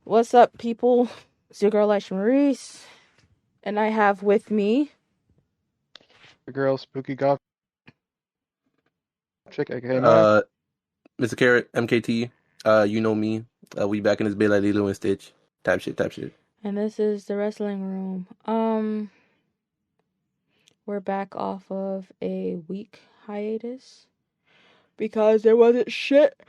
What's up, people? It's your girl, Aisha Maurice, and I have with me. The girl, spooky goth chick, aka Naya. Uh, Mr. Carrot, MKT, you know me. We back in this bit like Lilo and Stitch. Type shit, type shit. And this is the wrestling room. We're back off of a week hiatus because there wasn't shit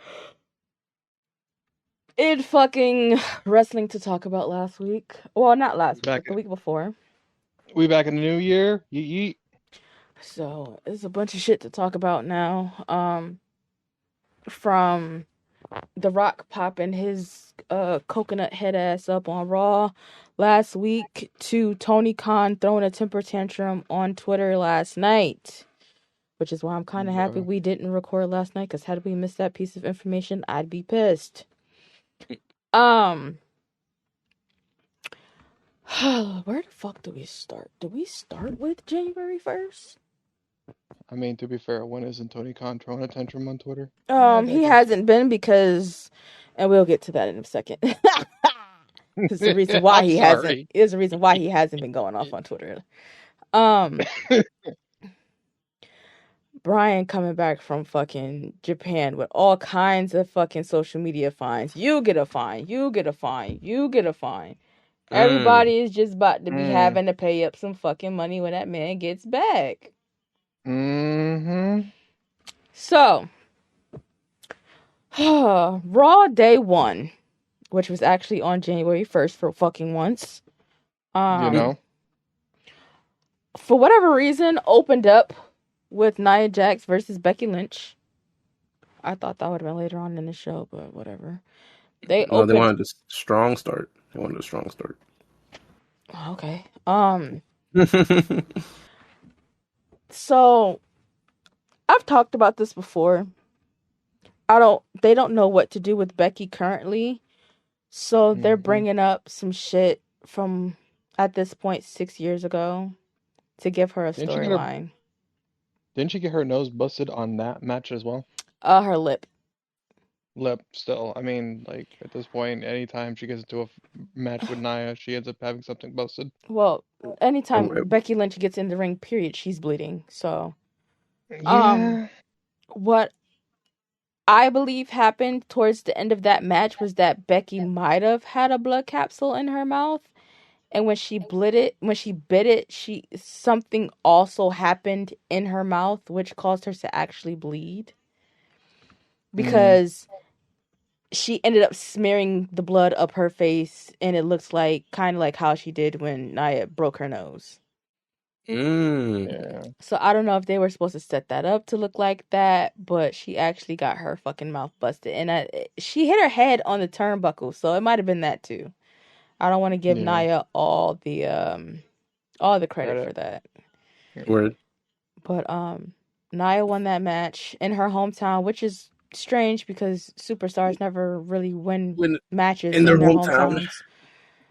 in fucking wrestling to talk about last week. Well, not last week, Back, but the week before. we back in the new year. Yeet. So there's a bunch of shit to talk about now. From The Rock popping his coconut head ass up on Raw last week to Tony Khan throwing a temper tantrum on Twitter last night. Which is why I'm kind of happy we didn't record last night, because had we missed that piece of information, I'd be pissed. Where the fuck do we start? Do we start with January 1st? I mean, to be fair, when isn't Tony Khan throwing a tantrum on Twitter? He hasn't been because, and we'll get to that in a second. There's a reason why I'm he hasn't. sorry. There's a reason why he hasn't been going off on Twitter. Brian coming back from fucking Japan with all kinds of fucking social media fines. You get a fine. You get a fine. You get a fine. Everybody is just about to be having to pay up some fucking money when that man gets back. Mm-hmm. So, Raw Day 1, which was actually on January 1st for fucking once. For whatever reason, opened up with Nia Jax versus Becky Lynch. I thought that would have been later on in the show, but whatever. They wanted a strong start. They wanted a strong start. Okay. So I've talked about this before. They don't know what to do with Becky currently. So they're bringing up some shit from, at this point, 6 years ago to give her a storyline. Didn't she get her nose busted on that match as well? Her lip. Lip, still. I mean, like, at this point, anytime she gets into a match with Nia, she ends up having something busted. Well, anytime Becky Lynch gets in the ring, period, she's bleeding. So, yeah. What I believe happened towards the end of that match was that Becky might have had a blood capsule in her mouth, and when she bit it, something also happened in her mouth, which caused her to actually bleed. Because she ended up smearing the blood up her face, and it looks like kind of like how she did when Nia broke her nose. Yeah. So I don't know if they were supposed to set that up to look like that, but she actually got her fucking mouth busted, and she hit her head on the turnbuckle, so it might have been that too. I don't want to give Nia all the credit for that. Word. But Nia won that match in her hometown, which is strange because superstars never really win matches in their hometowns.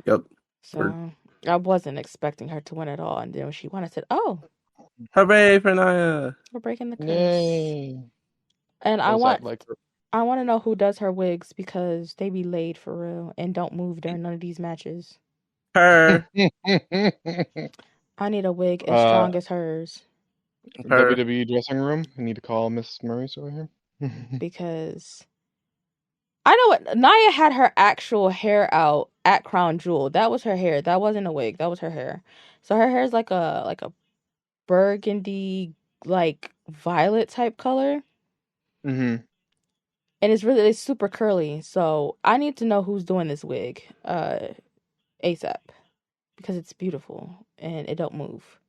Yep. So word. I wasn't expecting her to win at all, and then when she won, I said, "Oh, hooray for Nia! We're breaking the curse." Yay. And I want to know who does her wigs, because they be laid for real and don't move during none of these matches. Her. I need a wig as strong as hers. WWE dressing room. I need to call Miss Maurice over here. Because I know what Nia had her actual hair out at Crown Jewel. That was her hair. That wasn't a wig. That was her hair. So her hair is like a burgundy, like violet type color. And it's super curly. So I need to know who's doing this wig ASAP, because it's beautiful and it don't move.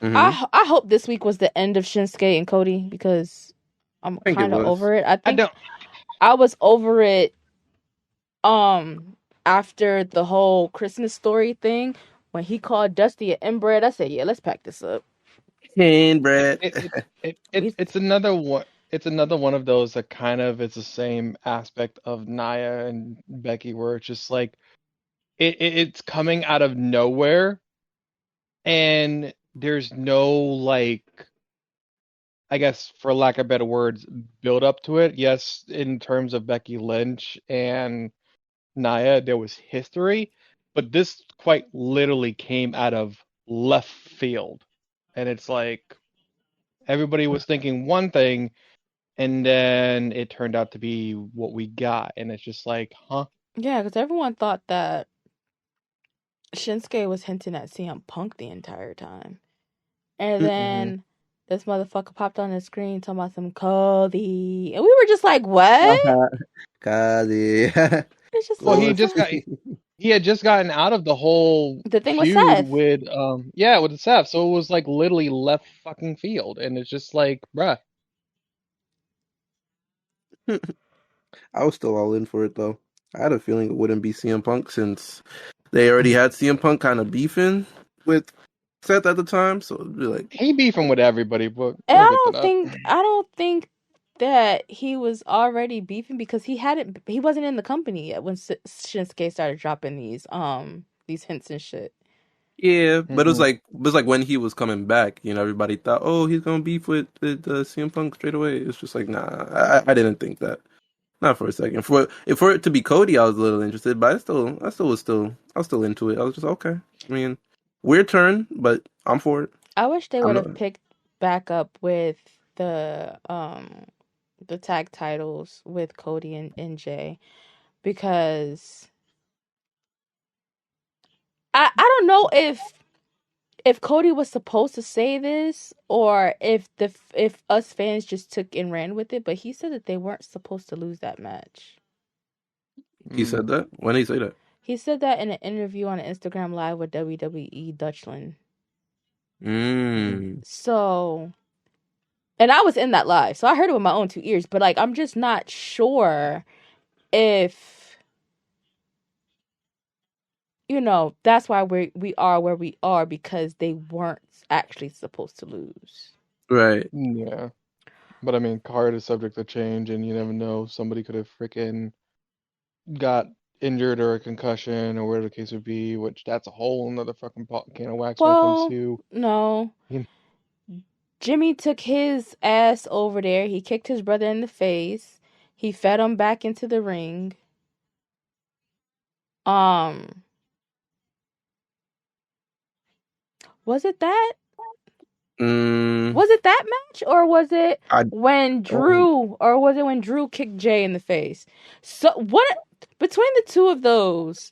I hope this week was the end of Shinsuke and Cody, because I'm kind of over it. I was over it after the whole Christmas story thing, when he called Dusty an inbred. I said, yeah, let's pack this up. Inbred. It's another one. It's another one of those that kind of is the same aspect of Nia and Becky, where it's just like it's coming out of nowhere, and there's no like I guess for lack of better words, build up to it. Yes, in terms of Becky Lynch and Nia, there was history, but this quite literally came out of left field. And it's like everybody was thinking one thing, and then it turned out to be what we got. And it's just like, huh? Yeah, because everyone thought that Shinsuke was hinting at CM Punk the entire time. And Hmm. then this motherfucker popped on the screen talking about some Cody. And we were just like, what? Kali. It's just Well, like, he had just gotten out of the whole the thing with feud Seth. with yeah, with Seth. So it was like literally left fucking field. And it's just like, bruh. I was still all in for it though. I had a feeling it wouldn't be CM Punk since they already had CM Punk kind of beefing with Seth at the time. So it'd be like, He beefing with everybody, but And we'll get to that. I don't think that he was already beefing because he wasn't in the company yet when Shinsuke started dropping these hints and shit. yeah, but Hmm. it was like when he was coming back, everybody thought, oh, he's gonna beef with CM Punk straight away. It's just like, nah, I didn't think that. Not for a second. For it to be Cody, I was a little interested, but I was still into it. I was just okay. I mean, weird turn, but I'm for it. I wish they I'm would have not. picked back up with the tag titles with Cody and Jay because I don't know if Cody was supposed to say this or if us fans just took and ran with it, but he said that they weren't supposed to lose that match. He said that. When did he say that? He said that in an interview on an Instagram Live with WWE Dutchland. Mm. So, and I was in that live, so I heard it with my own two ears. But like, I'm just not sure if that's why we are where we are because they weren't actually supposed to lose. Right. Yeah. But I mean, card is subject to change, and you never know. Somebody could have freaking got injured or a concussion or whatever the case would be, which that's a whole nother fucking can of wax when it comes Well, to, no. you Jimmy took his ass over there. He kicked his brother in the face. He fed him back into the ring. Um, was it that? Mm. Was it that match or was it I when don't. Drew kicked Jay in the face? So what between the two of those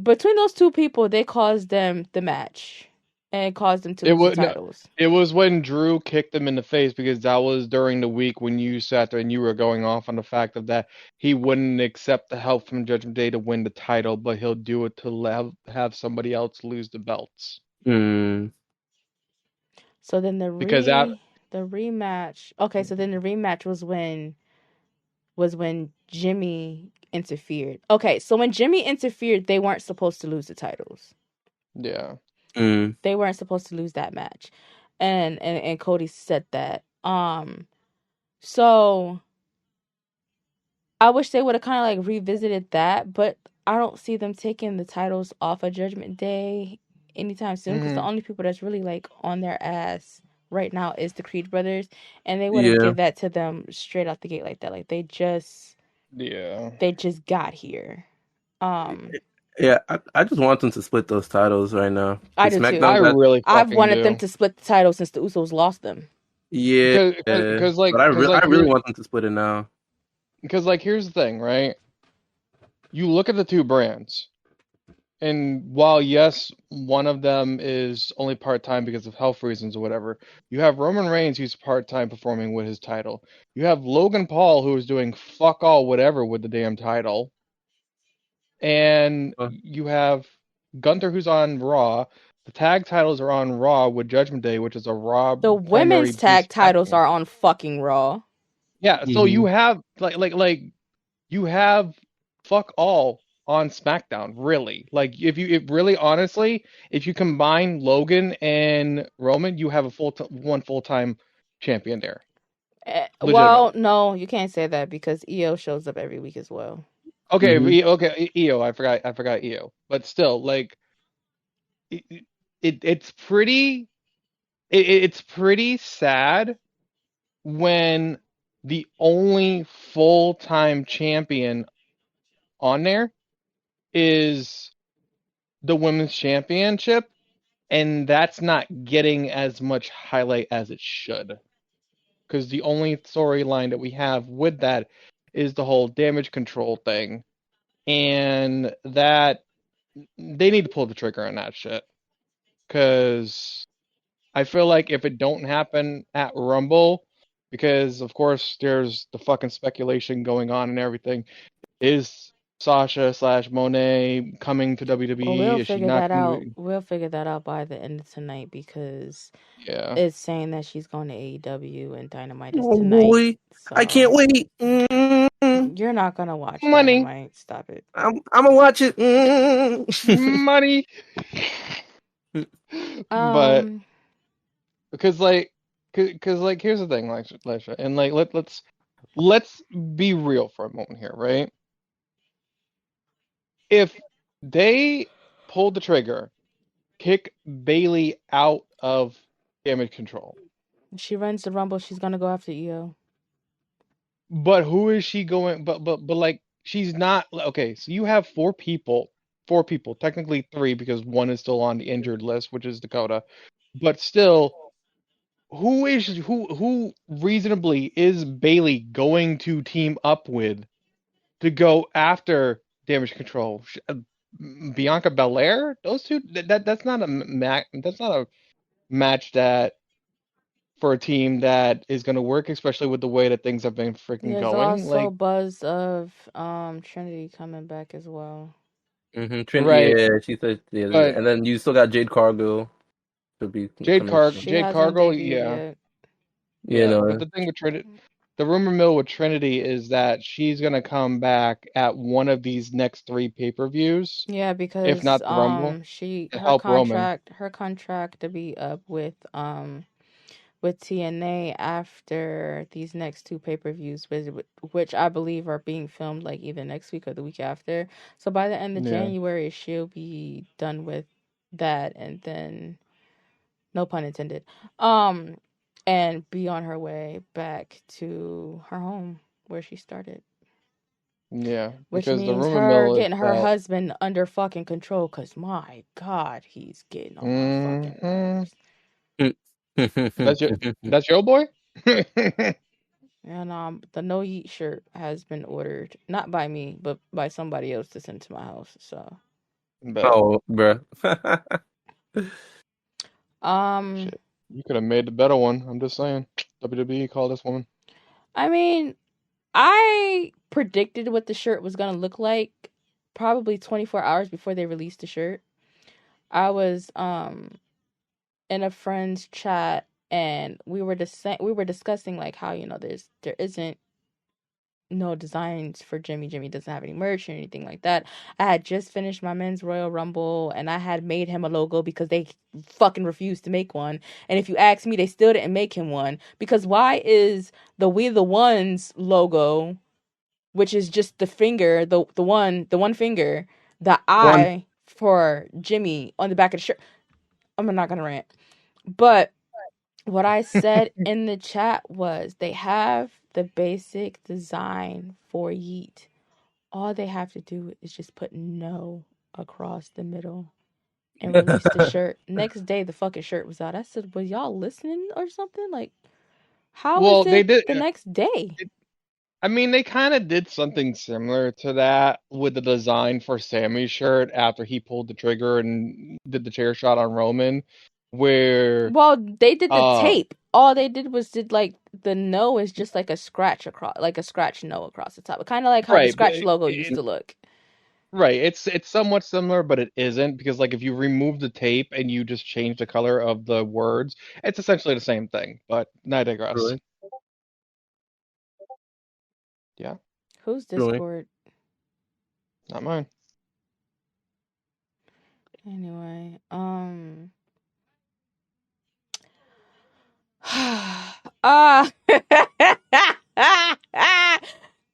between those two people they caused them the match and caused them to it lose the was no, titles. it was when Drew kicked him in the face because that was during the week when you sat there and you were going off on the fact of that he wouldn't accept the help from Judgment Day to win the title, but he'll do it to have somebody else lose the belts. Mm. So then Because that the rematch. Okay, so then the rematch was when Jimmy interfered. Okay, so when Jimmy interfered, they weren't supposed to lose the titles. yeah. Mm. They weren't supposed to lose that match. And Cody said that. So I wish they would have kind of like revisited that, but I don't see them taking the titles off of Judgment Day anytime soon because the Hmm. only people that's really like on their ass right now is the Creed brothers, and they wouldn't Yeah. give that to them straight out the gate like that. Like Yeah. they just got here. Um, Yeah. I just want them to split those titles right now. I Cause do I SmackDown too. got. really I've fucking wanted them do. to split the titles since the Usos lost them. Yeah. Cause like, But cause I like really here, want them to split it now. because like here's the thing, right? You look at the two brands, and while yes, one of them is only part-time because of health reasons or whatever, you have Roman Reigns who's part-time performing with his title. You have Logan Paul who is doing fuck all whatever with the damn title, and Uh, you have Gunther who's on Raw. The tag titles are on Raw with Judgment Day, which is a Raw The primary women's tag based titles platform. are on fucking Raw. Yeah, so you mhm. have like you have fuck all on SmackDown, really. Like if really honestly, if you combine Logan and Roman, you have a one full-time champion there. Well, Legitimately. no, you can't say that because EO shows up every week as well. Okay, Mhm. okay, EO, I forgot EO. But still, like it, it's pretty it's pretty sad when the only full-time champion on there is the women's championship, and that's not getting as much highlight as it should. Because the only storyline that we have with that is the whole damage control thing, and that they need to pull the trigger on that shit. Because I feel like if it don't happen at Rumble, because of course there's the fucking speculation going on and everything, is Sasha slash Monet coming to Well, WWE? we'll Is she figure not that out. coming? We'll figure that out by the end of tonight because Yeah. it's saying that she's going to AEW and Dynamite is Oh tonight. boy, I So can't wait. you're not gonna watch Money, Dynamite. Stop it. I'm gonna watch it. money. But Um, because like here's the thing, like and like let's be real for a moment here, right? If they pulled the trigger, kick Bailey out of damage control, she runs the Rumble. She's gonna go after EO. but who is she going? But like she's not okay. So you have four people, technically three because one is still on the injured list, which is Dakota. But still, who reasonably is Bailey going to team up with to go after damage control? Bianca Belair? Those two? That's not a that's not a match that for a team that is going to work, especially with the way that things have been freaking There's going. also Like, buzz of Trinity coming back as well. right, Yeah, she said, yeah, but and then you still got Jade Cargill to be coming soon. She Jade hasn't Cargill, debuted yeah, yet. You yeah. But know, the thing with Trinity, the rumor mill with Trinity is that she's going to come back at one of these next three pay-per-views, Yeah, if because not the Rumble, she to help Roman. her contract to be up with TNA after these next two pay-per-views, which I believe are being filmed like either next week or the week after. So by the end of Yeah, January, she'll be done with that, and then no pun intended, um, and be on her way back to her home where she started. yeah, Which because the means rumor her mill is getting her that. husband under fucking control, cause my God, he's getting on my fucking Hmm. nerves. That's your that's your boy. And the no yeet shirt has been ordered, not by me, but by somebody else to send to my house. So, But oh, bruh. um, shit, you could have made the better one. I'm just saying. WWE call this woman. I mean, I predicted what the shirt was gonna look like probably 24 hours before they released the shirt. I was in a friend's chat and we were discussing like how there isn't no designs for Jimmy. Jimmy doesn't have any merch or anything like that. I had just finished my men's Royal Rumble and I had made him a logo because they fucking refused to make one. And if you ask me, they still didn't make him one because why is the We the Ones logo, which is just the finger, the one finger, the One. eye for Jimmy on the back of the shirt? I'm not gonna rant, but what I said in the chat was they have the basic design for Yeet. All they have to do is just put no across the middle and release the shirt. Next day, the fucking shirt was out. I said, "Was y'all listening or something? Like, how is Well, they it did. the next day?" I mean, they kind of did something similar to that with the design for Sammy's shirt after he pulled the trigger and did the chair shot on Roman, where Well, they did the uh tape. All they did was did like the no is just like a scratch across, like a scratch no across the top. Kind of like how the right, but scratch logo used to look. right, it's somewhat similar, but it isn't because like if you remove the tape and you just change the color of the words, it's essentially the same thing. But I digress. Really? Yeah, Who's Really? Discord? not mine. Anyway,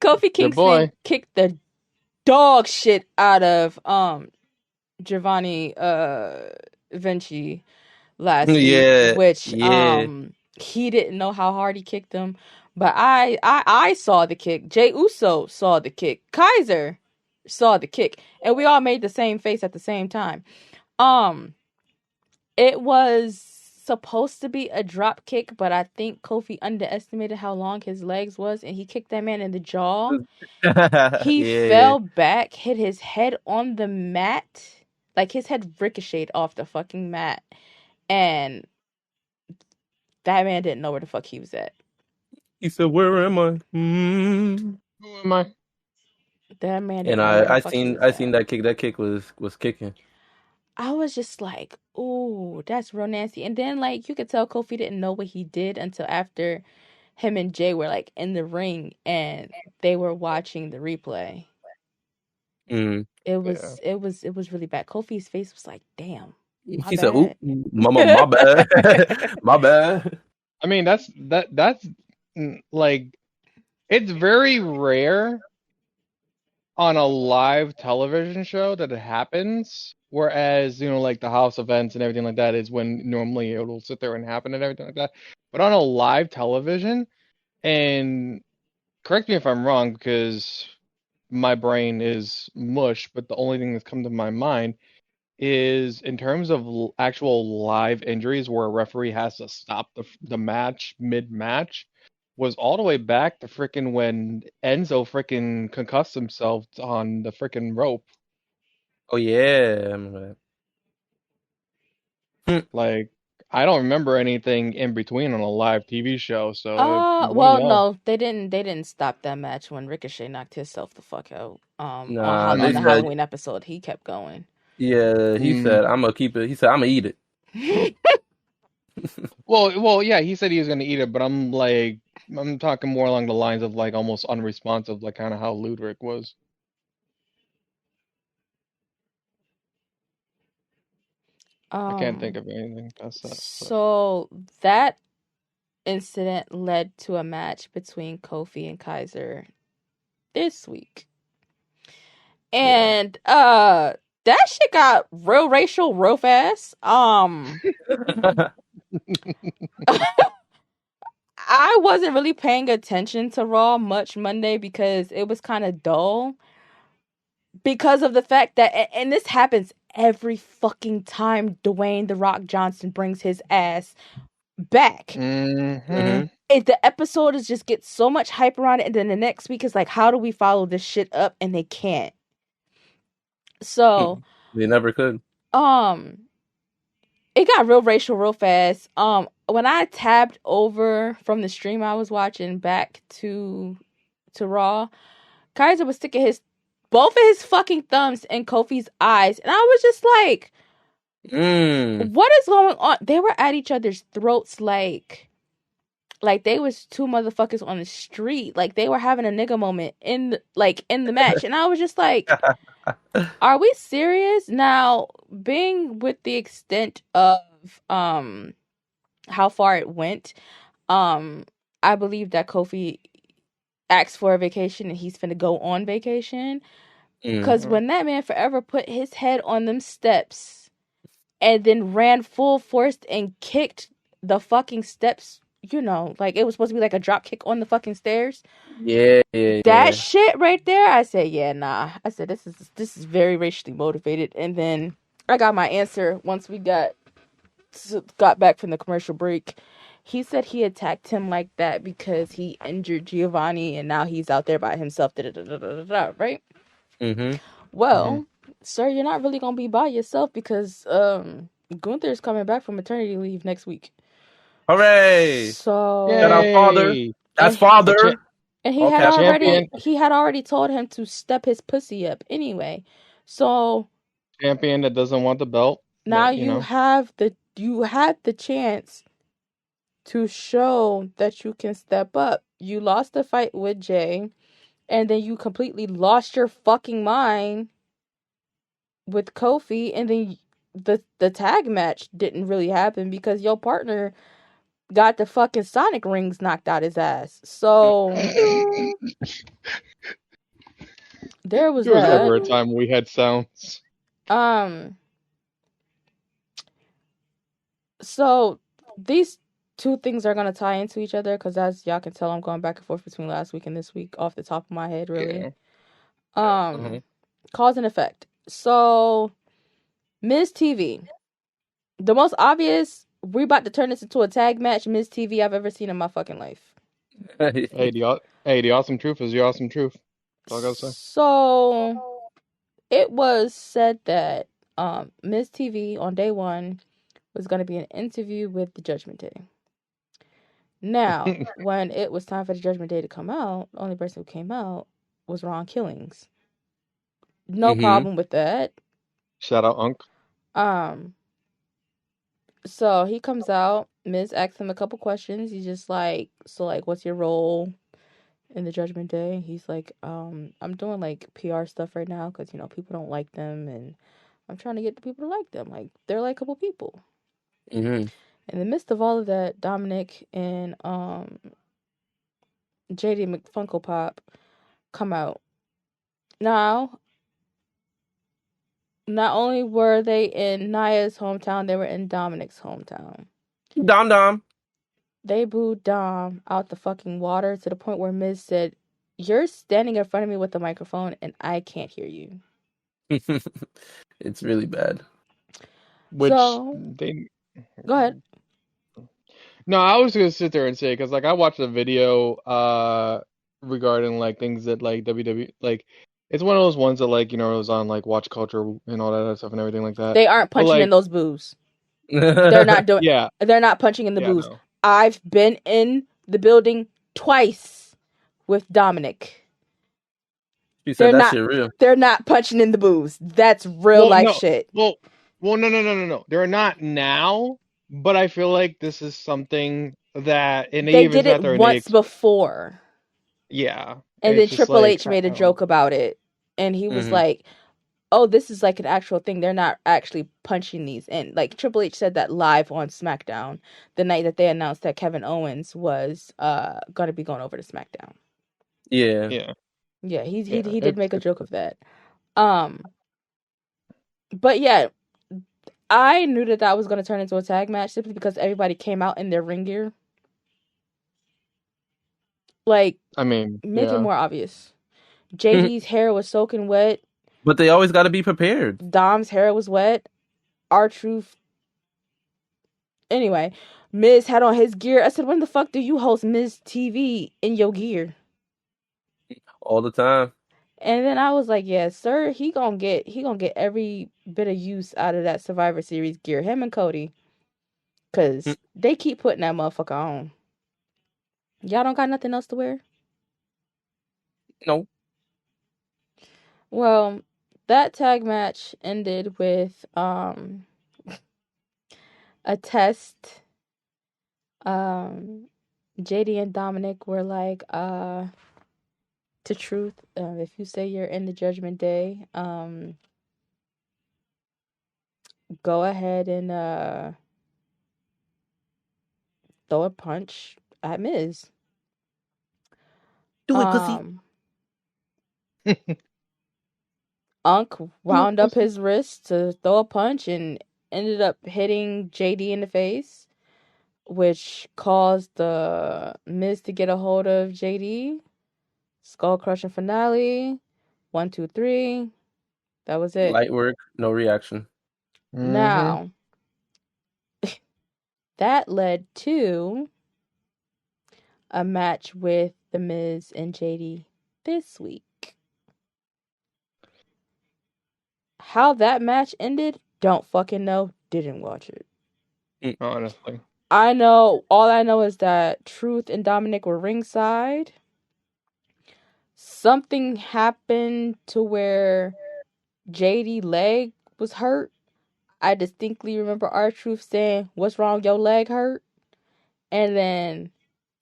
Kofi Your Kingston boy. kicked the dog shit out of Giovanni Vinci last week, Yeah, which yeah. he didn't know how hard he kicked him. But I saw the kick. Jey Uso saw the kick. Kaiser saw the kick. And we all made the same face at the same time. It was supposed to be a drop kick, but I think Kofi underestimated how long his legs was, and he kicked that man in the jaw. He Yeah. fell back, hit his head on the mat. Like, his head ricocheted off the fucking mat. And that man didn't know where the fuck he was at. He said, "Where am I?" Mm. Who am I? That man And didn't know where the I fuck he seen was I at. seen that kick. That kick was kicking. I was just like, ooh, that's real nasty. And then, like, you could tell Kofi didn't know what he did until after him and Jay were, like, in the ring and they were watching the replay. Mm. It Yeah. was really bad. Kofi's face was like, damn, my He said, "Oop, bad. my bad, my bad." I mean, that's like, it's very rare on a live television show that it happens. Whereas, like the house events and everything like that is when normally it'll sit there and happen and everything like that. But on a live television, and correct me if I'm wrong because my brain is mush, but the only thing that's come to my mind is in terms of actual live injuries where a referee has to stop the match mid-match was all the way back to freaking when Enzo freaking concussed himself on the freaking rope. Oh yeah, I remember that. Like, I don't remember anything in between on a live TV show, so if one of Well, y'all. no, they didn't stop that match when Ricochet knocked himself the fuck out. Nah, On they the Mm, said, Halloween episode, he kept going. yeah. He mm. said, "I'm gonna keep it." He said, "I'm gonna eat it." Well, yeah, he said he was gonna eat it, but I'm talking more along the lines of like almost unresponsive, like kind of how Ludwig was. I can't think um, of anything past that, but so that incident led to a match between Kofi and Kaiser this week. yeah. And that shit got real racial real fast. I wasn't really paying attention to Raw much Monday because it was kind of dull because of the fact that and this happens every fucking time Dwayne the Rock Johnson brings his ass back. Mm-hmm. hmm The episode is just gets so much hype around it, and then the next week is like, how do we follow this shit up? And they can't. So, They never could. um, it got real racial real fast. When I tabbed over from the stream I was watching back to Raw, Kaiser was sticking his both of his fucking thumbs in Kofi's eyes, and I was just like, Mm. "What is going on?" They were at each other's throats like they was two motherfuckers on the street. Like they were having a nigga moment in the match, and I was just like, "Are we serious?" Now, being with the extent of how far it went, um, I believe that Kofi asked for a vacation and he's finna go on vacation. Mm. Cause when that man forever put his head on them steps and then ran full force and kicked the fucking steps, like it was supposed to be like a drop kick on the fucking stairs. Yeah, yeah, That yeah. shit right there, I said, yeah, nah. I said this is very racially motivated. And then I got my answer once we got back from the commercial break. He said he attacked him like that because he injured Giovanni and now he's out there by himself. Da, da, da, da, da, da, right? Mm-hmm. Mm-hmm. Well, sir, you're not really gonna be by yourself because Gunther's coming back from maternity leave next week. Hooray! Shout So out, father. Yay! That's and A cha- father. and All a capital father. champion, he had already told him to step his pussy up anyway. So champion that doesn't want the belt, now but you have the chance to show that you can step up. You lost the fight with Jay, and then you completely lost your fucking mind with Kofi, and then the tag match didn't really happen because your partner got the fucking Sonic rings knocked out his ass. So there was there was that. ever a time we had sounds. Um, so these two things are gonna tie into each other because as y'all can tell, I'm going back and forth between last week and this week off the top of my head, really. Yeah. Um, cause and effect. So, Ms. TV, the most obvious. We about to turn this into a tag match, Ms. TV I've ever seen in my fucking life. The awesome truth is the awesome truth. That's all I gotta say. So, it was said that Ms. TV on day one was going to be an interview with the Judgment Day. Now, when it was time for the Judgment Day to come out, the only person who came out was Ron Killings. No problem with that. Shout out Unc. Um, so he comes out. Miz asks him a couple questions. He's just like, so like, what's your role in the Judgment Day? He's like, I'm doing like PR stuff right now because people don't like them, and I'm trying to get the people to like them. Like they're likable people. Mm-hmm. In the midst of all of that, Dominic and JD McFunko Pop come out. Now, not only were they in Naya's hometown, they were in Dominic's hometown. Dom. They booed Dom out the fucking water to the point where Miz said, "You're standing in front of me with the microphone and I can't hear you." It's really bad. Which So, they. go ahead. No, I was gonna sit there and say because like I watched a video regarding like things that like WWE like it's one of those ones that like it was on like Watch Culture and all that other stuff and everything like that. They aren't But punching in like those boos. They're not doing. yeah, They're not punching in the yeah, booze. no. I've been in the building twice with Dominic. She said They're that not. shit real. They're not punching in the booze. That's real Well, life no, shit. well, no. They're not now, but I feel like this is something that and they They even did it sat there and once before, yeah, and then it's just Triple like H I made a don't know. joke about it, and he was Mm-hmm. like, "Oh, this is like an actual thing. They're not actually punching these in." Like Triple H said that live on SmackDown the night that they announced that Kevin Owens was gonna be going over to SmackDown. Yeah. Yeah, Yeah, yeah, he did make a it's joke of that. Um, but yeah, I knew that was gonna turn into a tag match simply because everybody came out in their ring gear. Like, I mean, make it yeah. more obvious. JD's hair was soaking wet. But they always got to be prepared. Dom's hair was wet. R-Truth. Anyway, Miz had on his gear. I said, when the fuck do you host Miz TV in your gear? All the time. And then I was like, yeah, sir, he gonna get every bit of use out of that Survivor Series gear. Him and Cody. Cause they keep putting that motherfucker on. Y'all don't got nothing else to wear? No. Well, that tag match ended with a test. JD and Dominic were like, to truth, if you say you're in the Judgment Day, go ahead and throw a punch at Miz. Do it, pussy. Um, Unk Do it, wound up pussy. his wrist to throw a punch and ended up hitting JD in the face, which caused the Miz to get a hold of JD. Skull crushing finale. 1, 2, 3. That was it. Light work, no reaction. Mm-hmm. Now, that led to a match with The Miz and JD this week. How that match ended, don't fucking know. Didn't watch it. Honestly. All I know is that Truth and Dominic were ringside. Something happened to where JD leg was hurt. I distinctly remember R-Truth saying, "What's wrong? Your leg hurt?" And then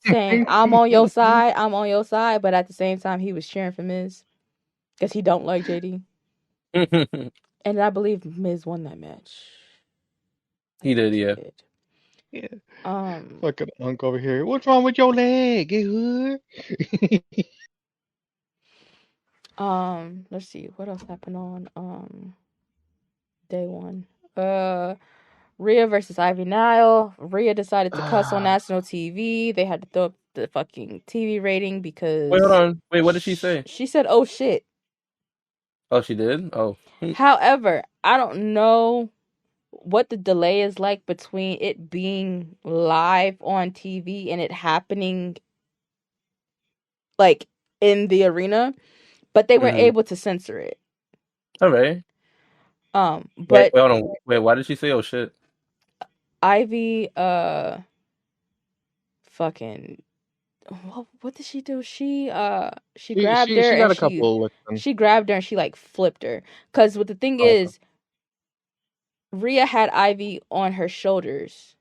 saying, "I'm on your side. I'm on your side." But at the same time, he was cheering for Miz because he don't like JD. And I believe Miz won that match. He did, He yeah. did. Yeah. Um, Fucking Unc over here. What's wrong with your leg? It hurt? let's see what else happened on day one. Rhea versus Ivy Nile. Rhea decided to cuss on national TV. They had to throw up the fucking TV rating because Wait, hold on. Wait, what did she say? she said, "Oh shit." Oh, she did? Oh. However, I don't know what the delay is like between it being live on TV and it happening like in the arena, but they were Mm-hmm. able to censor it. All right. But Hold on. Wait, why did she say, oh, shit? Ivy, fucking, what did she do? She grabbed her She and got a couple of licks in. she grabbed her and she like flipped her. Cause what the thing Oh, okay. is, Rhea had Ivy on her shoulders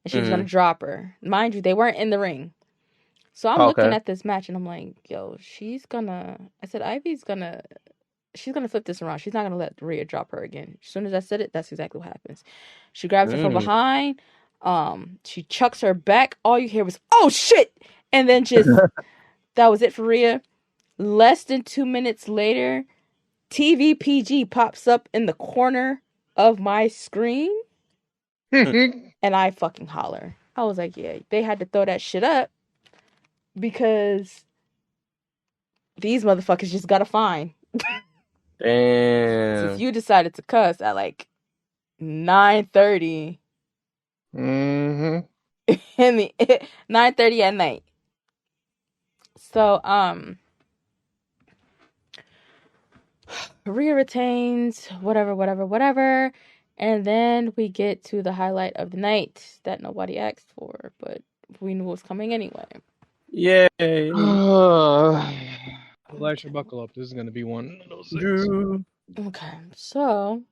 and she was gonna Mm-hmm. drop her. Mind you, they weren't in the ring. So I'm Oh, looking okay. at this match and I'm like, yo, I said, she's gonna flip this around. She's not gonna let Rhea drop her again. As soon as I said it, that's exactly what happens. She grabs her from behind. She chucks her back. All you hear was, oh shit! And then that was it for Rhea. Less than 2 minutes later, TVPG pops up in the corner of my screen and I fucking holler. I was like, yeah, they had to throw that shit up because these motherfuckers just got a fine. Since Damn. you decided to cuss at like 9:30 Mm-hmm. in the 9:30 at night. So Rhea retains whatever, and then we get to the highlight of the night that nobody asked for, but we knew was coming anyway. Yay. Elisha, buckle up. This is going to be one of those things. Drew. Okay, so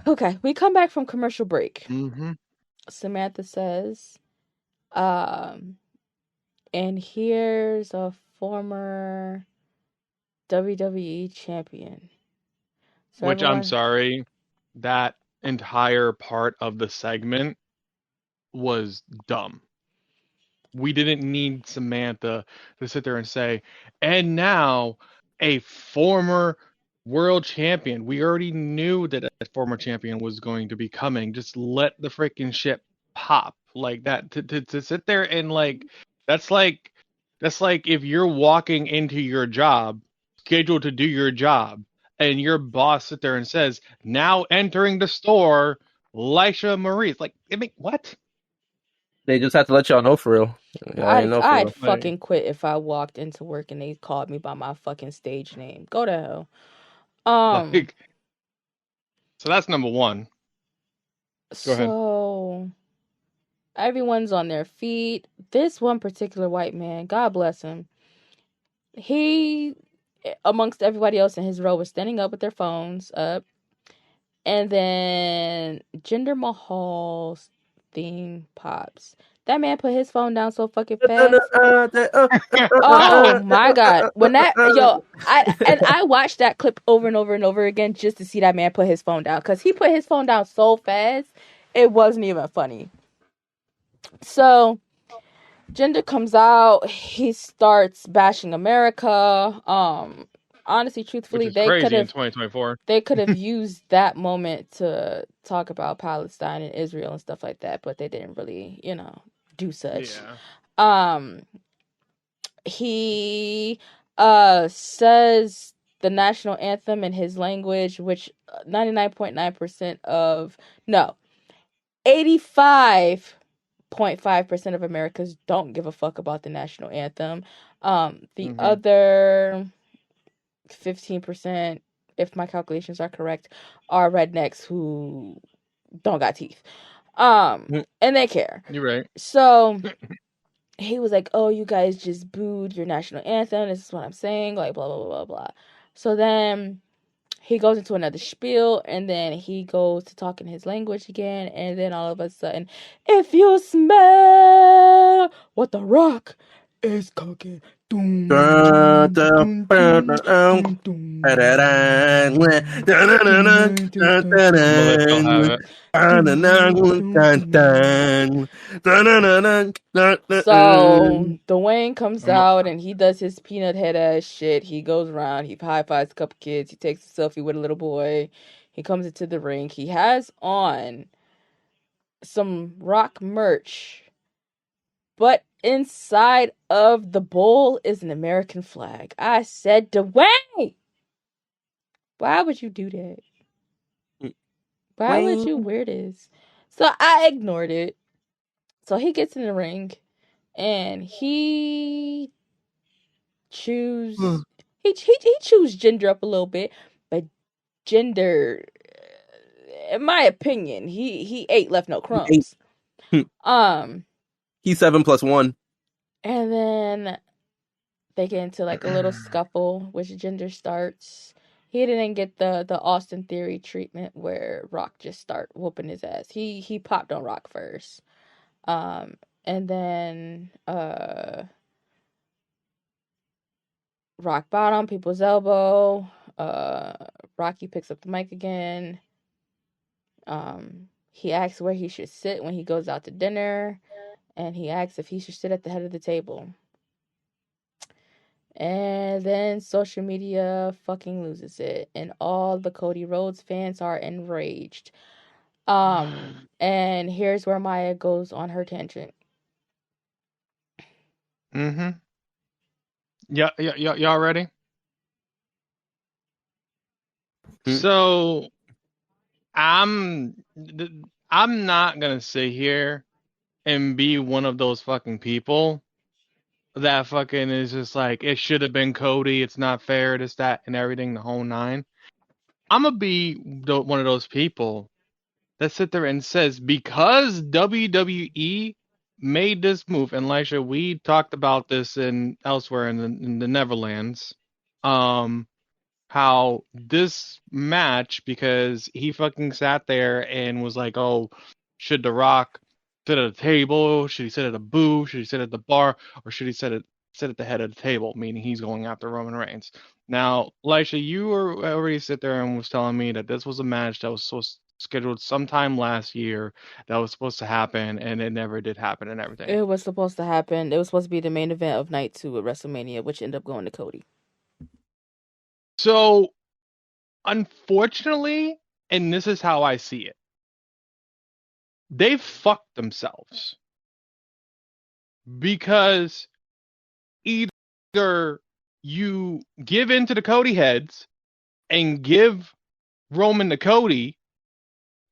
okay, we come back from commercial break. Mm-hmm. Samantha says, and here's a former WWE champion. So Which I'm sorry, that entire part of the segment was dumb. We didn't need Samantha to sit there and say, and now a former world champion. We already knew that a former champion was going to be coming. Just let the freaking shit pop like that. To sit there and that's like that's like if you're walking into your job, scheduled to do your job, and your boss sit there and says, now entering the store, Lisha Marie. It's like, I mean, what? They just have to let y'all know for real. Y'all ain't know for I'd real. fucking quit if I walked into work and they called me by my fucking stage name. Go to hell. Like, so that's number one. Go ahead. So everyone's on their feet. This one particular white man, God bless him, he, amongst everybody else in his row, was standing up with their phones up. And then Jinder Mahal's theme pops. That man put his phone down so fucking fast. Oh my god. When I watched that clip over and over and over again just to see that man put his phone down. Cause he put his phone down so fast, it wasn't even funny. So Jinder comes out, he starts bashing America. Honestly, truthfully, Which is crazy in 2024. They could have used that moment to talk about Palestine and Israel and stuff like that, but they didn't really, do such. Yeah. He says the national anthem in his language, which 99.9% of, no, 85.5% of Americans don't give a fuck about the national anthem. The other 15%, if my calculations are correct, are rednecks who don't got teeth. And they care. You're right. So he was like, oh, you guys just booed your national anthem. This is what I'm saying. Like, blah, blah, blah, blah, blah. So then he goes into another spiel, and then he goes to talk in his language again, and then all of a sudden, if you smell what the Rock is cooking, But let y'all have it. So Dwayne comes I'm a- out and he does his peanut head ass shit. He goes around, he high fives a couple kids, he takes a selfie with a little boy. He comes into the ring. He has on some Rock merch, but inside of the bowl is an American flag. I said, Dwayne, why would you do that? Why would you wear this? So I ignored it. So he gets in the ring and he choose he choose gender up a little bit, but gender, in my opinion, he ate left no crumbs. He's 7+1. And then they get into like a little scuffle, which gender starts. He didn't get the Austin Theory treatment where Rock just start whooping his ass. He popped on Rock first. And then Rock bottom, people's elbow. Rocky picks up the mic again. He asks where he should sit when he goes out to dinner, and he asks if he should sit at the head of the table. And then social media fucking loses it, and all the Cody Rhodes fans are enraged. And here's where Maya goes on her tangent. Mm-hmm. Yeah, y'all ready? So I'm not gonna sit here and be one of those fucking people that fucking is just like, it should have been Cody, it's not fair, this, that, and everything, the whole nine. I'm gonna be one of those people that sit there and says, because WWE made this move, and Lisha, we talked about this in elsewhere in the Neverlands, how this match, because he fucking sat there and was like, oh, should The Rock sit at a table? Should he sit at a booth? Should he sit at the bar? Or should he sit at the head of the table, meaning he's going after Roman Reigns? Now, Lisha, you were already sit there and was telling me that this was a match that was scheduled sometime last year, that was supposed to happen, and it never did happen and everything. It was supposed to happen. It was supposed to be the main event of night 2 at WrestleMania, which ended up going to Cody. So, unfortunately, and this is how I see it, they fucked themselves. Because either you give in to the Cody heads and give Roman to Cody,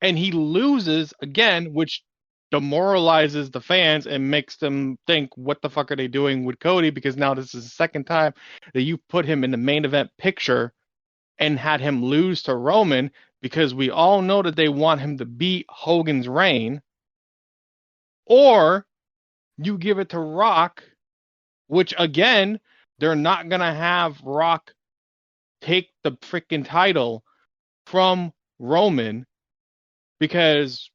and he loses again, which demoralizes the fans and makes them think, what the fuck are they doing with Cody? Because now this is the second time that you put him in the main event picture and had him lose to Roman, because we all know that they want him to beat Hogan's reign. Or you give it to Rock, which again, they're not going to have Rock take the freaking title from Roman because,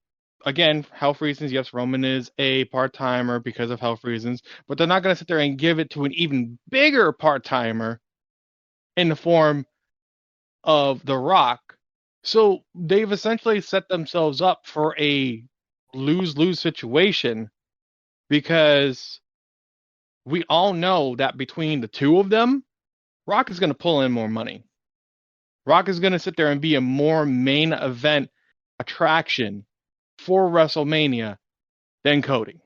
again, health reasons. Yes, Roman is a part-timer because of health reasons, but they're not going to sit there and give it to an even bigger part-timer in the form of The Rock. So they've essentially set themselves up for a lose-lose situation, because we all know that between the two of them, Rock is going to pull in more money. Rock is going to sit there and be a more main event attraction for WrestleMania than Cody.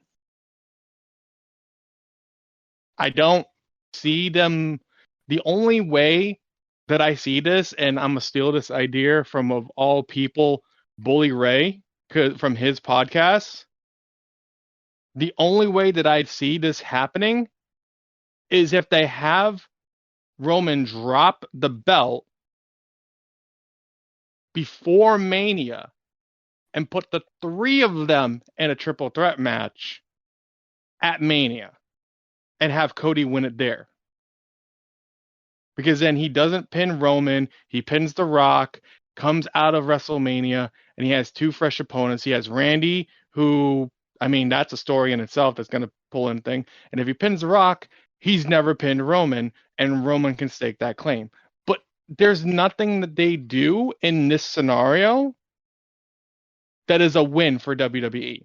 I don't see them. The only way that I see this, and I'm going to steal this idea from, of all people, Bully Ray, from his podcast. The only way that I'd see this happening is if they have Roman drop the belt before Mania and put the three of them in a triple threat match at Mania and have Cody win it there. Because then he doesn't pin Roman, he pins The Rock, comes out of WrestleMania, and he has two fresh opponents. He has Randy, who, I mean, that's a story in itself that's going to pull in thing. And if he pins The Rock, he's never pinned Roman, and Roman can stake that claim. But there's nothing that they do in this scenario that is a win for WWE.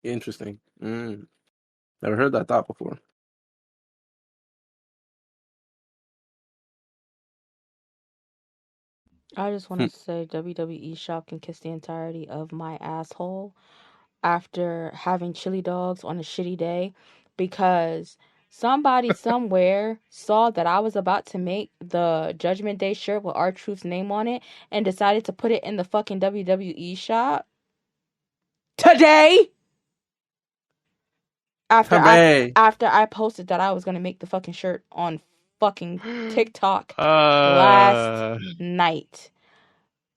Interesting. Never heard that thought before. I just want to say WWE shop can kiss the entirety of my asshole after having chili dogs on a shitty day, because somebody somewhere saw that I was about to make the Judgment Day shirt with R-Truth's name on it and decided to put it in the fucking WWE shop today after I Hooray! after I posted that I was gonna make the fucking shirt on fucking TikTok last uh, night.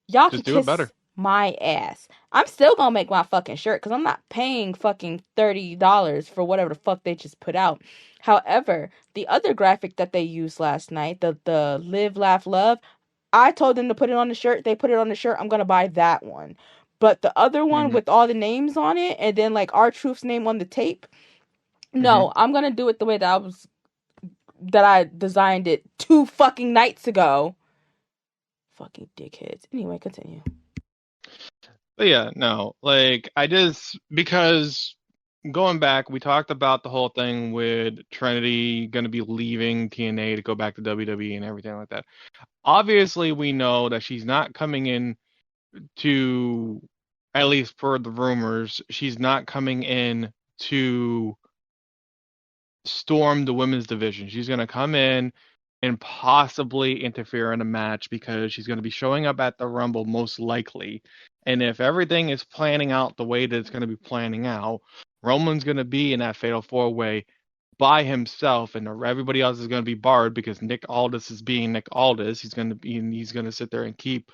Y'all can just do it kiss better. my ass. I'm still gonna make my fucking shirt because I'm not paying fucking $30 for whatever the fuck they just put out. However, the other graphic that they used last night, the Live, Laugh, Love, I told them to put it on the shirt. They put it on the shirt. I'm gonna buy that one. But the other one Mm-hmm. with all the names on it and then like R-Truth's name on the tape, Mm-hmm. no, I'm gonna do it the way that I designed it 2 fucking nights ago. Fucking dickheads. Anyway, continue. But yeah, no, like because going back, we talked about the whole thing with Trinity going to be leaving TNA to go back to WWE and everything like that. Obviously, we know that she's not coming in to, at least per the rumors, she's not coming in to storm the women's division. She's going to come in and possibly interfere in a match because she's going to be showing up at the Rumble most likely. And if everything is planning out the way that it's going to be planning out, Roman's going to be in that Fatal 4-Way by himself, and everybody else is going to be barred because Nick Aldis is being Nick Aldis. He's going to sit there and keep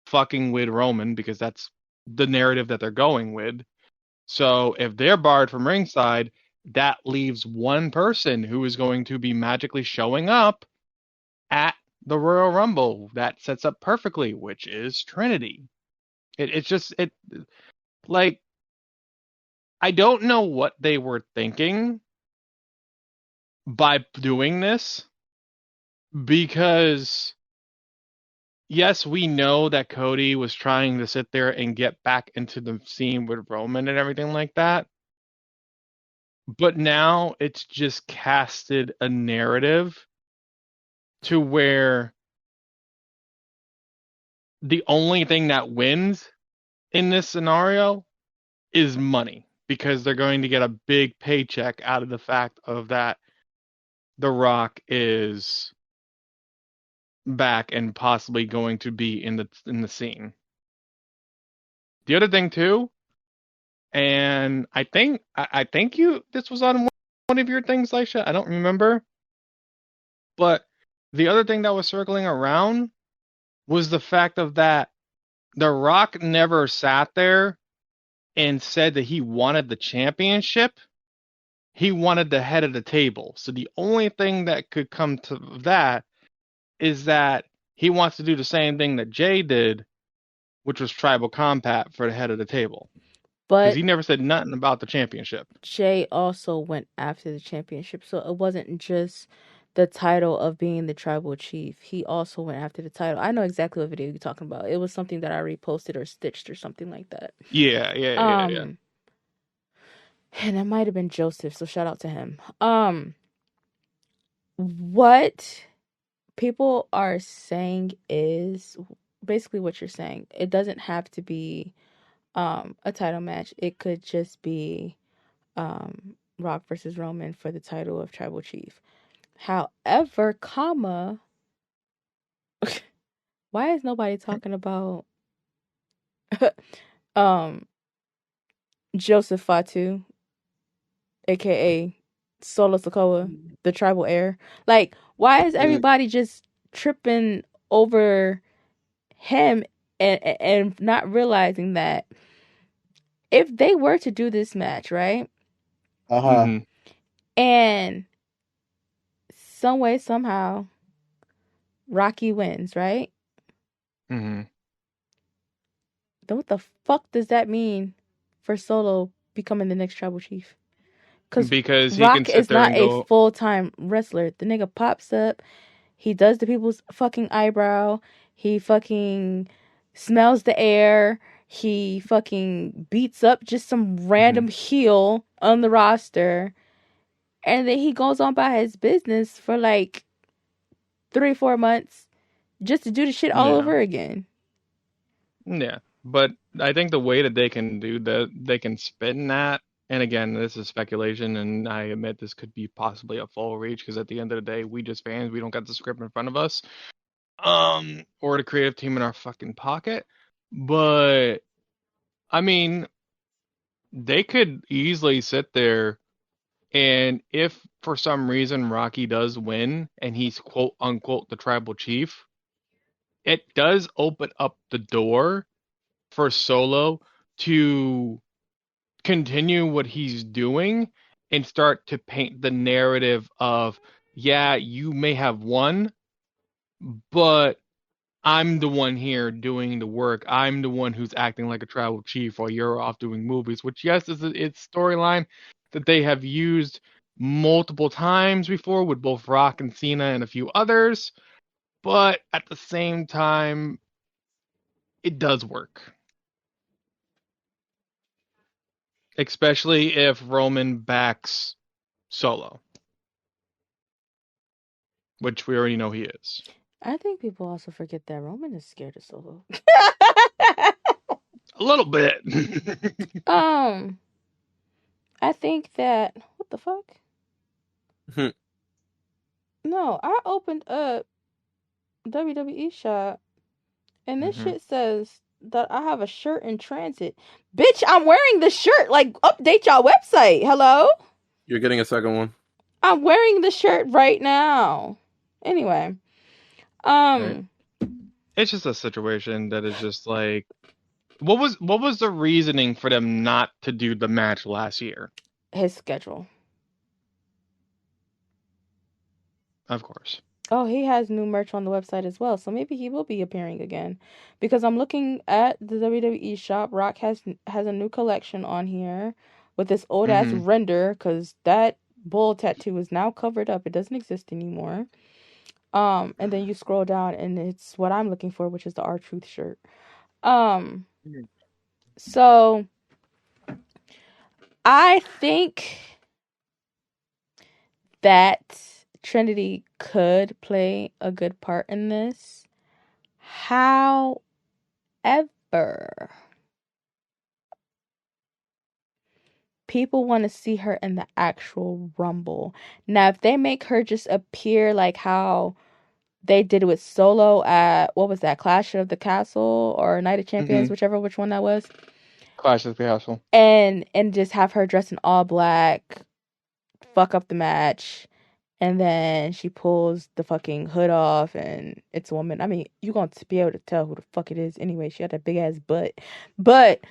fucking with Roman because that's the narrative that they're going with. So if they're barred from ringside, that leaves one person who is going to be magically showing up at the Royal Rumble. That sets up perfectly, which is Trinity. It's just like, I don't know what they were thinking by doing this, because yes, we know that Cody was trying to sit there and get back into the scene with Roman and everything like that. But now it's just casted a narrative to where the only thing that wins in this scenario is money, because they're going to get a big paycheck out of the fact of that The Rock is back and possibly going to be in the scene. The other thing too, and I think you this was on one of your things, Laisha. I don't remember, but the other thing that was circling around was the fact of that The Rock never sat there and said that he wanted the championship. He wanted the head of the table. So the only thing that could come to that is that he wants to do the same thing that Jay did, which was tribal combat for the head of the table. Because But he never said nothing about the championship. Jay also went after the championship, so it wasn't just the title of being the tribal chief. He also went after the title. I know exactly what video you're talking about. It was something that I reposted or stitched or something like that. Yeah. And it might have been Joseph, so shout out to him. What people are saying is basically what you're saying. It doesn't have to be a title match. It could just be Rock versus Roman for the title of tribal chief. However, why is nobody talking about um Joseph Fatu, aka Solo Sokoa, the tribal heir? Like, why is everybody just tripping over him and not realizing that if they were to do this match, right? Mm-hmm. And some way, somehow, Rocky wins, right? Mm-hmm. Then what the fuck does that mean for Solo becoming the next tribal chief. Because he can Rock sit is there not and a go, full-time wrestler. The nigga pops up, he does the people's fucking eyebrow, he fucking smells the air, he fucking beats up just some random heel on the roster, and then he goes on by his business for like 3-4 months just to do the shit all yeah, over again. yeah. But I think the way that they can do that, they can spin that. And again, this is speculation, and I admit this could be possibly a full reach because at the end of the day, we just fans, we don't got the script in front of us, or the creative team in our fucking pocket. But I mean, they could easily sit there, and if for some reason Rocky does win and he's quote unquote the tribal chief, it does open up the door for Solo to continue what he's doing and start to paint the narrative of, yeah, you may have won, but I'm the one here doing the work. I'm the one who's acting like a tribal chief while you're off doing movies, which, yes, is its storyline that they have used multiple times before with both Rock and Cena and a few others. But at the same time, it does work. Especially if Roman backs Solo, which we already know he is. I think people also forget that Roman is scared of Solo. A little bit. I think that what the fuck? No, I opened up WWE shop and this shit says that I have a shirt in transit. Bitch, I'm wearing the shirt. Like, update y'all website. Hello? You're getting a second one. I'm wearing the shirt right now. Anyway. Right. It's just a situation that is just like, what was the reasoning for them not to do the match last year? His schedule. Of course. Oh, he has new merch on the website as well, so maybe he will be appearing again. Because I'm looking at the WWE shop. Rock has a new collection on here with this old ass render, because that bull tattoo is now covered up. It doesn't exist anymore. And then you scroll down and it's what I'm looking for, which is the R-Truth shirt. So I think that Trinity could play a good part in this. However, people want to see her in the actual Rumble. Now, if they make her just appear like how they did with Solo at, what was that, Clash of the Castle or Night of Champions, which one that was? Clash of the Castle. And just have her dressed in all black, fuck up the match, and then she pulls the fucking hood off and it's a woman. I mean, you're going to be able to tell who the fuck it is anyway. She had that big ass butt. But,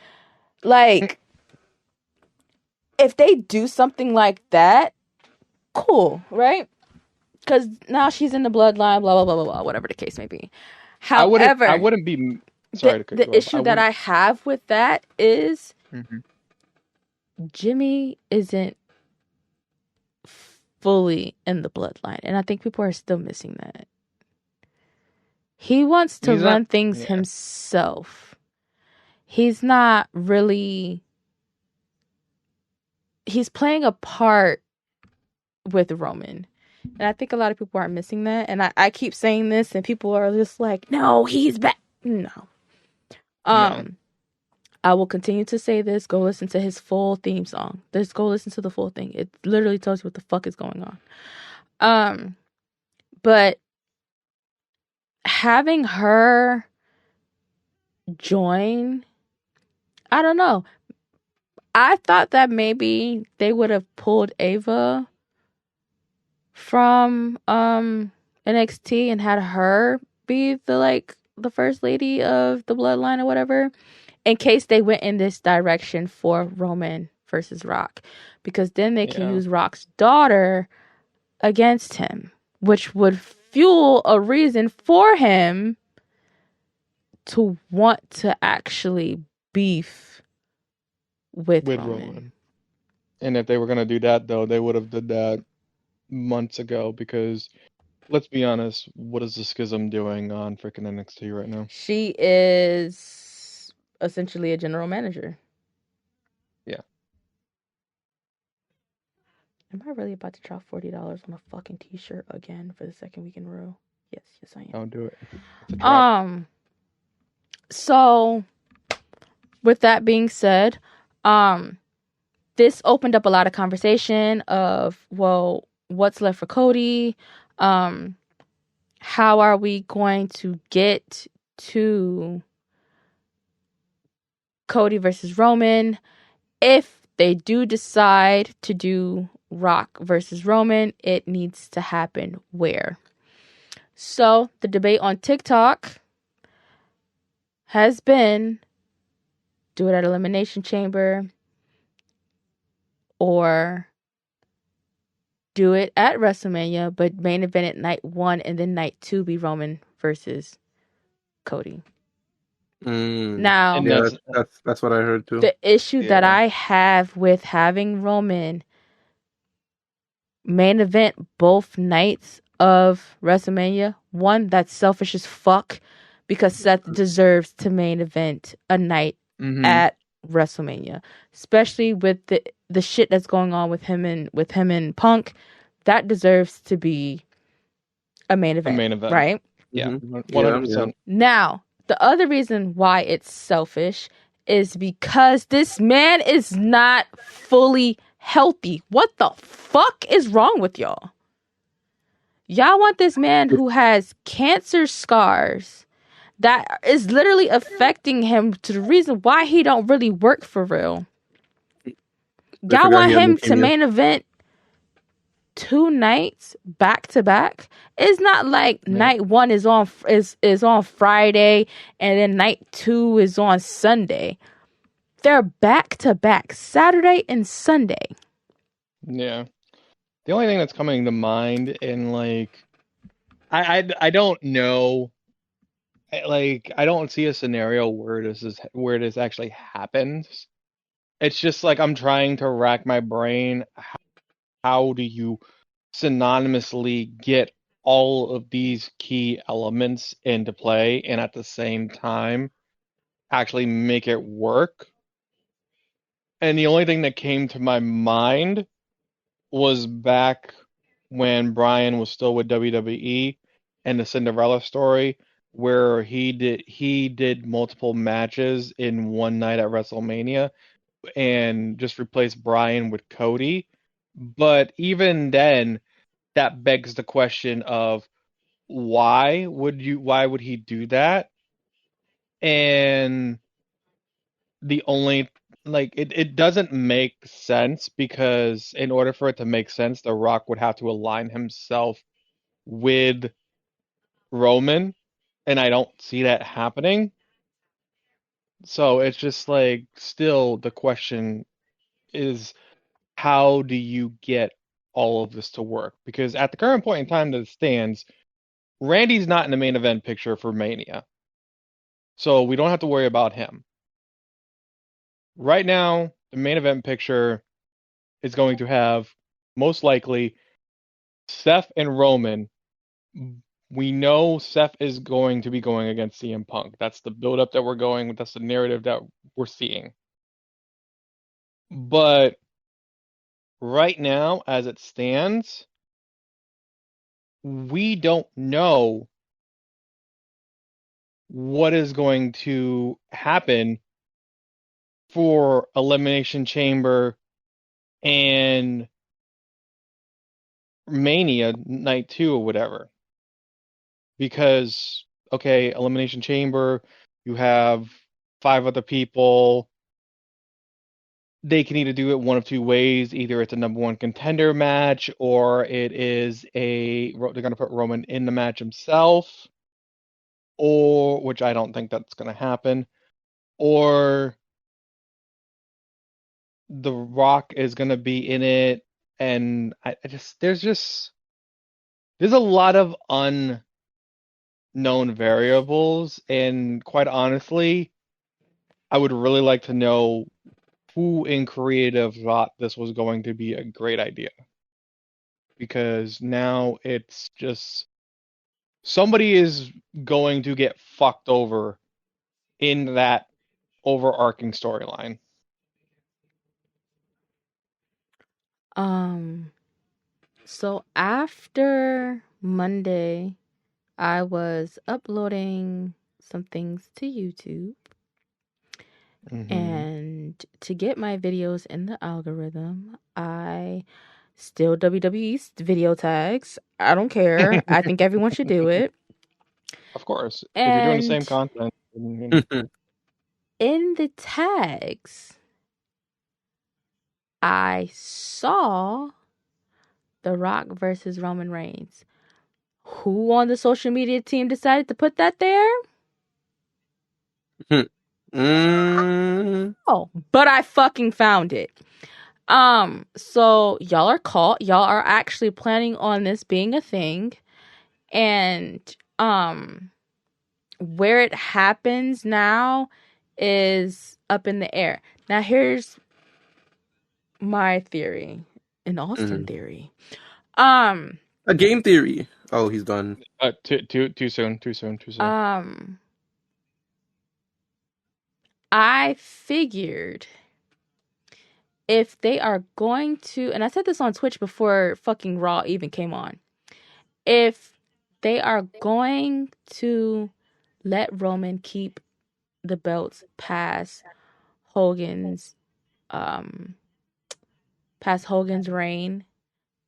like, if they do something like that, cool, right? Because now she's in the bloodline, blah, blah, blah, blah, blah, whatever the case may be. However, I wouldn't be sorry to cut you the off. issue that I have with that is Mm-hmm. Jimmy isn't fully in the bloodline, and I think people are still missing that. He wants to run things himself. He's not really. He's playing a part with Roman. And I think a lot of people are missing that. And I keep saying this and people are just like, no, he's back. No. I will continue to say this. Go listen to his full theme song. Just go listen to the full thing. It literally tells you what the fuck is going on. But having her join, I don't know. I thought that maybe they would have pulled Ava from NXT and had her be the first lady of the bloodline or whatever, in case they went in this direction for Roman versus Rock, because then they can use Rock's daughter against him, which would fuel a reason for him to want to actually beef with with Roman. Roman. And if they were gonna do that though, they would have did that months ago because let's be honest, what is the Schism doing on freaking NXT right now? She is essentially a general manager. Yeah. Am I really about to drop $40 on a fucking t-shirt again for the second week in a row? Yes, I am. Don't do it. It's a trap. So with that being said, this opened up a lot of conversation of, well, what's left for Cody? How are we going to get to Cody versus Roman? If they do decide to do Rock versus Roman, it needs to happen where? So the debate on TikTok has been, do it at Elimination Chamber or do it at WrestleMania, but main event at night 1 and then night 2 be Roman versus Cody. Now, yeah, that's what I heard too. the issue that I have with having Roman main event both nights of WrestleMania, one, that's selfish as fuck because Seth deserves to main event a night at WrestleMania, especially with the shit that's going on with him and Punk. That deserves to be a main event. Right? Yeah, 100%. Now, the other reason why it's selfish is because this man is not fully healthy. What the fuck is wrong with y'all? Y'all want this man who has cancer scars that is literally affecting him to the reason why he don't really work for real. Y'all want him to main event 2 nights back to back. It's not like night 1 is on Friday and then night 2 is on Sunday. They're back to back, Saturday and Sunday. Yeah. The only thing that's coming to mind, and like, I don't know, like, I don't see a scenario where this actually happens. It's just like I'm trying to rack my brain. How do you synonymously get all of these key elements into play and at the same time actually make it work? And the only thing that came to my mind was back when Bryan was still with WWE and the Cinderella story where he did multiple matches in one night at WrestleMania and just replaced Bryan with Cody. But even then, that begs the question of why would he do that? And the only like it doesn't make sense because in order for it to make sense, The Rock would have to align himself with Roman, and I don't see that happening. So it's just like still the question is how do you get all of this to work? Because at the current point in time that it stands, Randy's not in the main event picture for Mania. So we don't have to worry about him. Right now, the main event picture is going to have most likely Seth and Roman. We know Seth is going to be going against CM Punk. That's the build-up that we're going with. That's the narrative that we're seeing. But right now, as it stands, we don't know what is going to happen for Elimination Chamber and Mania Night 2 or whatever. Because, okay, Elimination Chamber, you have 5 other people. They can either do it one of two ways. Either it's a number 1 contender match, or it is they're going to put Roman in the match himself, or which I don't think that's going to happen, or The Rock is going to be in it, and there's a lot of unknown variables, and quite honestly, I would really like to know who in creative thought this was going to be a great idea. Because now it's just somebody is going to get fucked over in that overarching storyline. So after Monday, I was uploading some things to YouTube. And to get my videos in the algorithm, I still WWE video tags. I don't care. I think everyone should do it. Of course, if you're doing the same And content, then, in the tags, I saw The Rock versus Roman Reigns. Who on the social media team decided to put that there? Oh, but I fucking found it. So y'all are caught. Y'all are actually planning on this being a thing. And where it happens now is up in the air. Now here's my theory, an Austin theory. A game theory. Oh, he's done. too soon. I figured if they are going to, and I said this on Twitch before fucking Raw even came on, if they are going to let Roman keep the belts past Hogan's reign,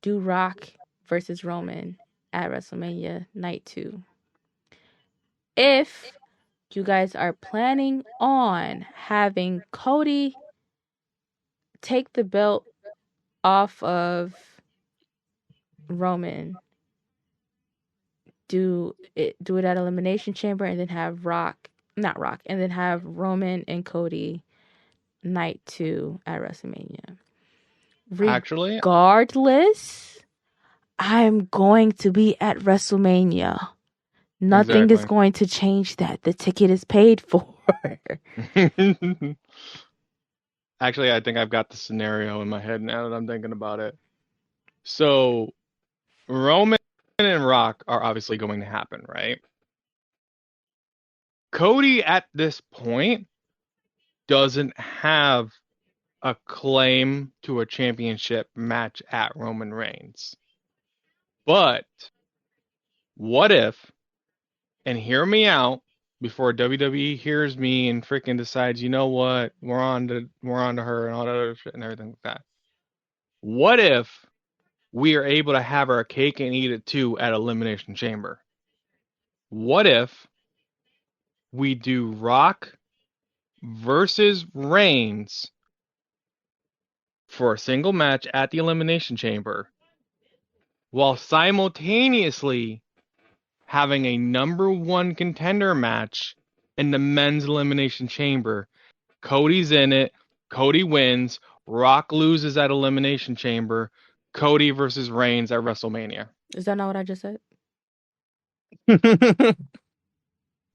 do Rock versus Roman at WrestleMania Night 2. If you guys are planning on having Cody take the belt off of Roman, do it at Elimination Chamber, and then have and then have Roman and Cody Night 2 at WrestleMania. Actually, Regardless, I'm going to be at WrestleMania. Nothing is going to change that. The ticket is paid for. Actually, I think I've got the scenario in my head now that I'm thinking about it. So, Roman and Rock are obviously going to happen, right? Cody at this point doesn't have a claim to a championship match at Roman Reigns. But what if, and hear me out before WWE hears me and freaking decides, you know what, we're on to her and all that other shit and everything like that. What if we are able to have our cake and eat it too at Elimination Chamber? What if we do Rock versus Reigns for a single match at the Elimination Chamber while simultaneously having a number one contender match in the men's Elimination Chamber? Cody's in it. Cody wins. Rock loses at Elimination Chamber. Cody versus Reigns at WrestleMania. Is that not what I just said? You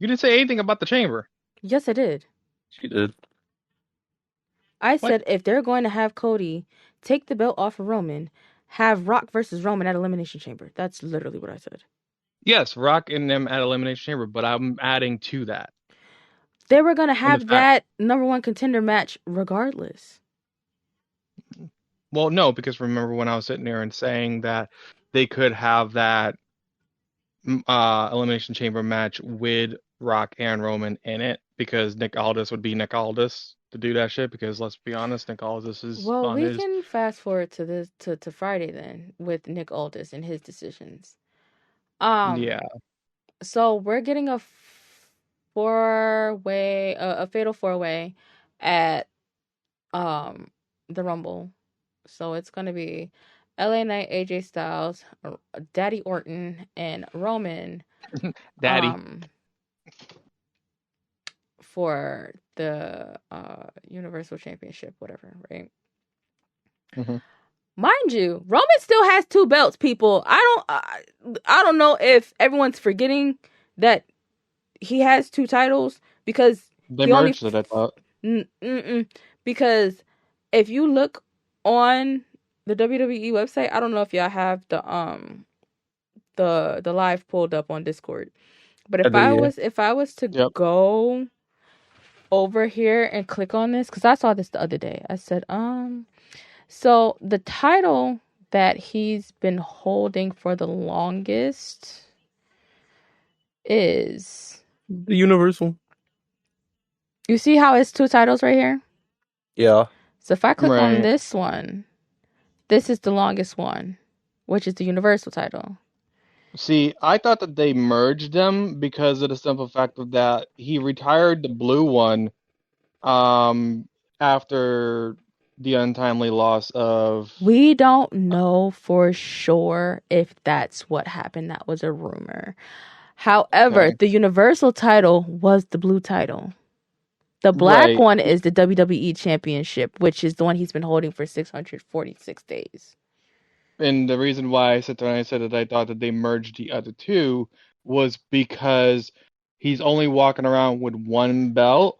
didn't say anything about the chamber. Yes, I did. She did. I said if they're going to have Cody take the belt off of Roman, have Rock versus Roman at Elimination Chamber. That's literally what I said. Yes, Rock and them at Elimination Chamber, but I'm adding to that. They were going to have that number one contender match regardless. Well, no, because remember when I was sitting there and saying that they could have that Elimination Chamber match with Rock and Roman in it, because Nick Aldis would be Nick Aldis to do that shit, because let's be honest, Nick Aldis is well, on we his... can fast forward to this to Friday then with Nick Aldis and his decisions. Yeah. So we're getting a fatal four-way at the Rumble. So it's gonna be LA Knight, AJ Styles, Daddy Orton, and Roman. Daddy. For the Universal Championship, whatever, right? Mm-hmm. Mind you, Roman still has 2 belts, people. I don't know if everyone's forgetting that he has 2 titles because they merged it, I thought. Because if you look on the WWE website, I don't know if y'all have the live pulled up on Discord. But I do, yeah. if I was to Yep. go over here and click on this, because I saw this the other day. I said, so the title that he's been holding for the longest is, The Universal. you see how it's two titles right here? Yeah. So if I click on Right. this one, this is the longest one, which is the Universal title. See, I thought that they merged them because of the simple fact of that he retired the blue one um after the untimely loss of We don't know for sure if that's what happened. That was a rumor. However, okay. the Universal title was the blue title. The black Right. one is the WWE Championship, which is the one he's been holding for 646 days. And the reason why I said that I said that I thought that they merged the other two was because he's only walking around with one belt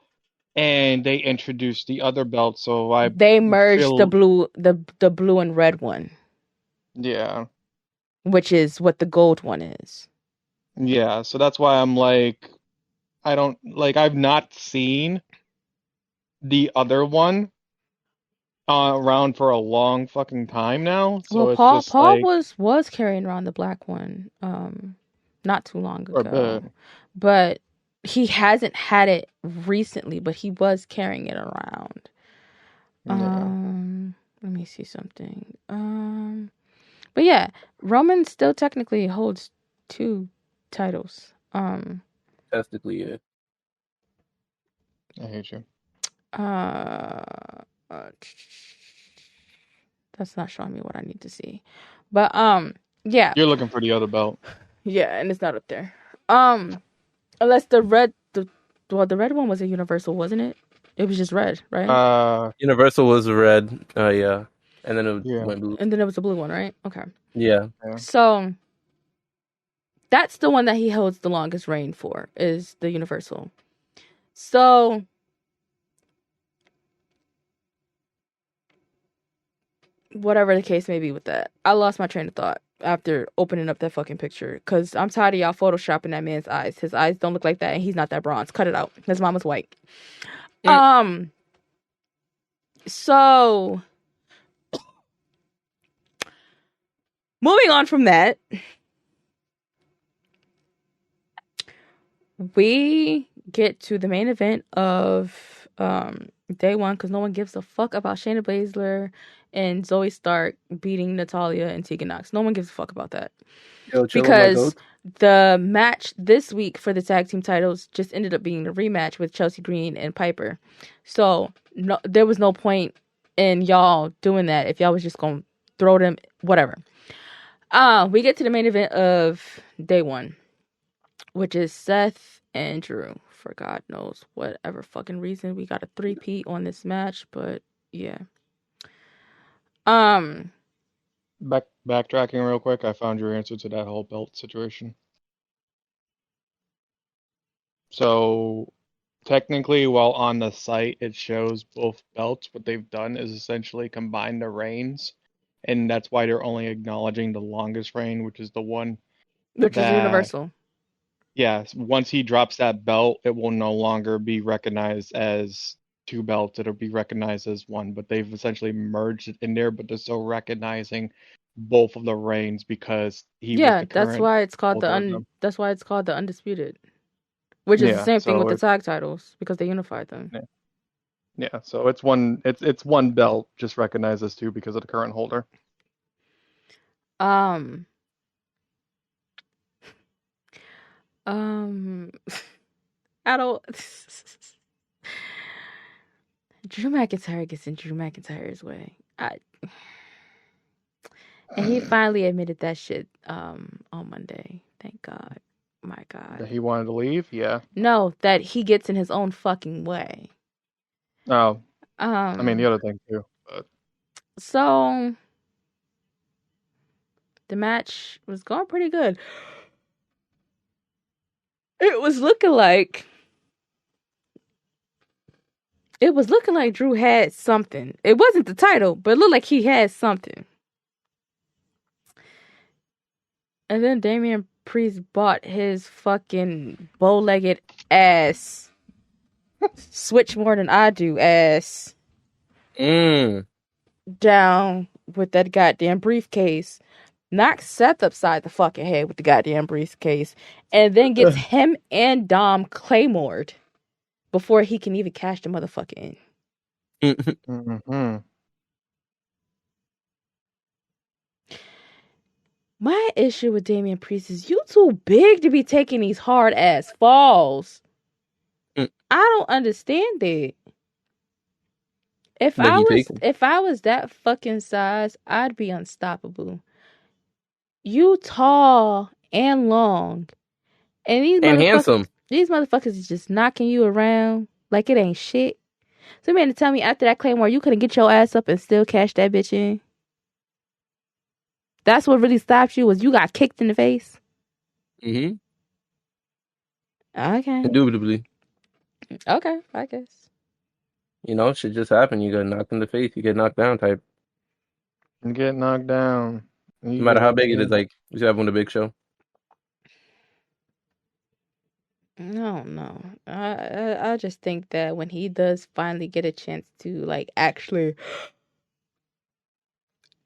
and they introduced the other belt, so I They merged feel the blue and red one, yeah. which is what the gold one is. Yeah, so that's why I'm like I don't like I've not seen the other one around for a long fucking time now, Well, so it's just Paul like was carrying around the black one not too long or a ago. bit. But he hasn't had it recently, but he was carrying it around. Yeah. Let me see something. But yeah, Roman still technically holds two titles. Technically, yeah. I hate you. Uh, uh, that's not showing me what I need to see. But yeah. You're looking for the other belt. Yeah, and it's not up there. Unless the red the red one was a universal, wasn't it? It was just red, right? Universal was red. Yeah. And then it Yeah. went blue. And then there was a blue one, right? Okay. Yeah. Yeah. So that's the one that he holds the longest reign for, is the universal. So whatever the case may be with that, I lost my train of thought after opening up that fucking picture, because I'm tired of y'all photoshopping that man's eyes. His eyes don't look like that, and he's not that bronze. Cut it out. His mama's white. Mm. So moving on from that, we get to the main event of day one, because no one gives a fuck about Shayna Baszler and Zoe Stark beating Natalya and Tegan Nox. No one gives a fuck about that. Yo, chill with my Because goat. the match this week for the tag team titles just ended up being the rematch with Chelsea Green and Piper. So no, there was no point in y'all doing that if y'all was just gonna throw them, whatever. We get to the main event of day one, which is Seth and Drew. For God knows whatever fucking reason, we got a 3-peat on this match, but yeah. Um, Backtracking real quick, I found your answer to that whole belt situation. So technically, while on the site it shows both belts, what they've done is essentially combine the reigns, and that's why they're only acknowledging the longest reign, which is the one which is that, Universal. yes, once he drops that belt, it will no longer be recognized as two belts, it'll be recognized as one, but they've essentially merged it in there, but they're still recognizing both of the reigns because he was Yeah, the current holder of them. that's why it's called the Undisputed. Which is the Yeah, same thing with so the it's tag titles, because they unified them. yeah, yeah, so it's one belt just recognized as two because of the current holder. Um, um, I don't. Drew McIntyre gets in Drew McIntyre's way. And he finally admitted that shit on Monday. Thank God. My That God. he wanted to leave, yeah. No, that he gets in his own fucking way. Oh, I mean the Um, other thing too, but so the match was going pretty good. It was looking like It was looking like Drew had something. It wasn't the title, but it looked like he had something. And then Damian Priest bought his fucking bow-legged ass. Switch more than I do ass. Down with that goddamn briefcase. Knocks Seth upside the fucking head with the goddamn briefcase. And then gets him and Dom claymored before he can even cash the motherfucker in. Mm-hmm. My issue with Damian Priest is you too big to be taking these hard ass falls. I don't understand it. If But I he was taken. if I was that fucking size, I'd be unstoppable. You tall and long, and And handsome. these motherfuckers is just knocking you around like it ain't shit. So you mean to tell me after that Claymore you couldn't get your ass up and still cash that bitch in? That's what really stopped you was you got kicked in the face. Mm-hmm. Okay. Indubitably. Okay, I guess. You know, shit just happen. You get knocked in the face. You get knocked down type. You get knocked down. No matter how big it is, like you should have on the big show. No, no. I just think that when he does finally get a chance to like actually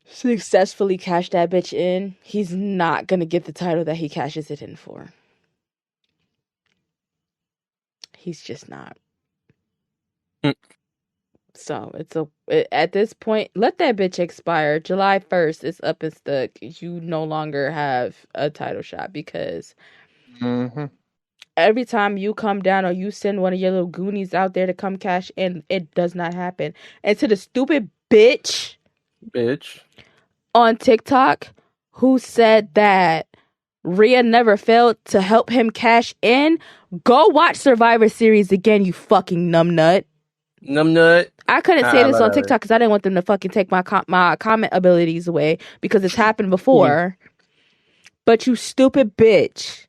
successfully cash that bitch in, he's not gonna get the title that he cashes it in for. He's just not. So at this point, let that bitch expire. July 1st is up and stuck. You no longer have a title shot because Mm-hmm. every time you come down or you send one of your little goonies out there to come cash in, it does not happen. And to the stupid bitch on TikTok who said that Rhea never failed to help him cash in, go watch Survivor Series again, you fucking numbnut. Numbnut. I couldn't say this on TikTok because I didn't want them to fucking take my comment abilities away because it's happened before. But you stupid bitch.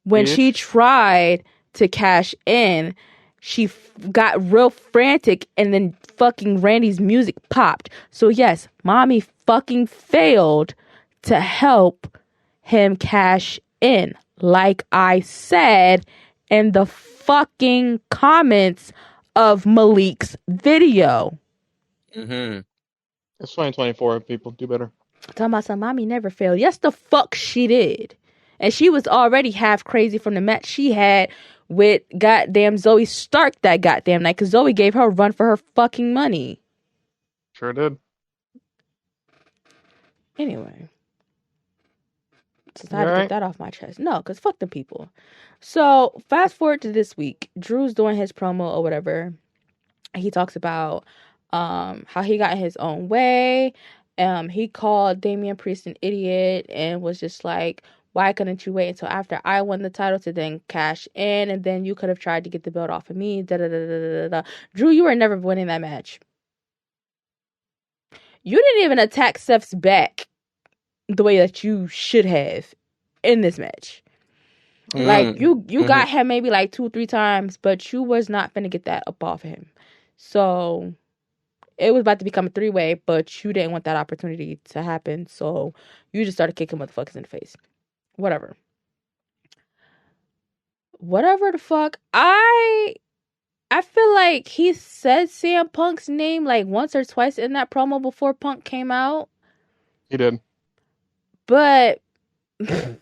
When she tried to cash in, she got real frantic and then fucking Randy's music popped. So yes, mommy fucking failed to help him cash in. Like I said in the fucking comments of Malik's video. Mm-hmm. It's 2024. People do better. Talking about some mommy never failed. Yes, the fuck she did. And she was already half crazy from the match she had with goddamn Zoe Stark that goddamn night because Zoe gave her a run for her fucking money. Sure did. Anyway. Just had to get that off my chest. No, because fuck the people. So, fast forward to this week. Drew's doing his promo or whatever. He talks about how he got in his own way. He called Damian Priest an idiot and was just like, why couldn't you wait until after I won the title to then cash in, and then you could have tried to get the belt off of me? Da da da da da da. Drew, you were never winning that match. You didn't even attack Seth's back the way that you should have in this match. Like you got him maybe like 2-3 times, but you was not finna get that up off of him. So it was about to become a 3-way, but you didn't want that opportunity to happen. So you just started kicking motherfuckers in the face. Whatever the fuck. I feel like he said CM Punk's name like once or twice in that promo before Punk came out. He did. But I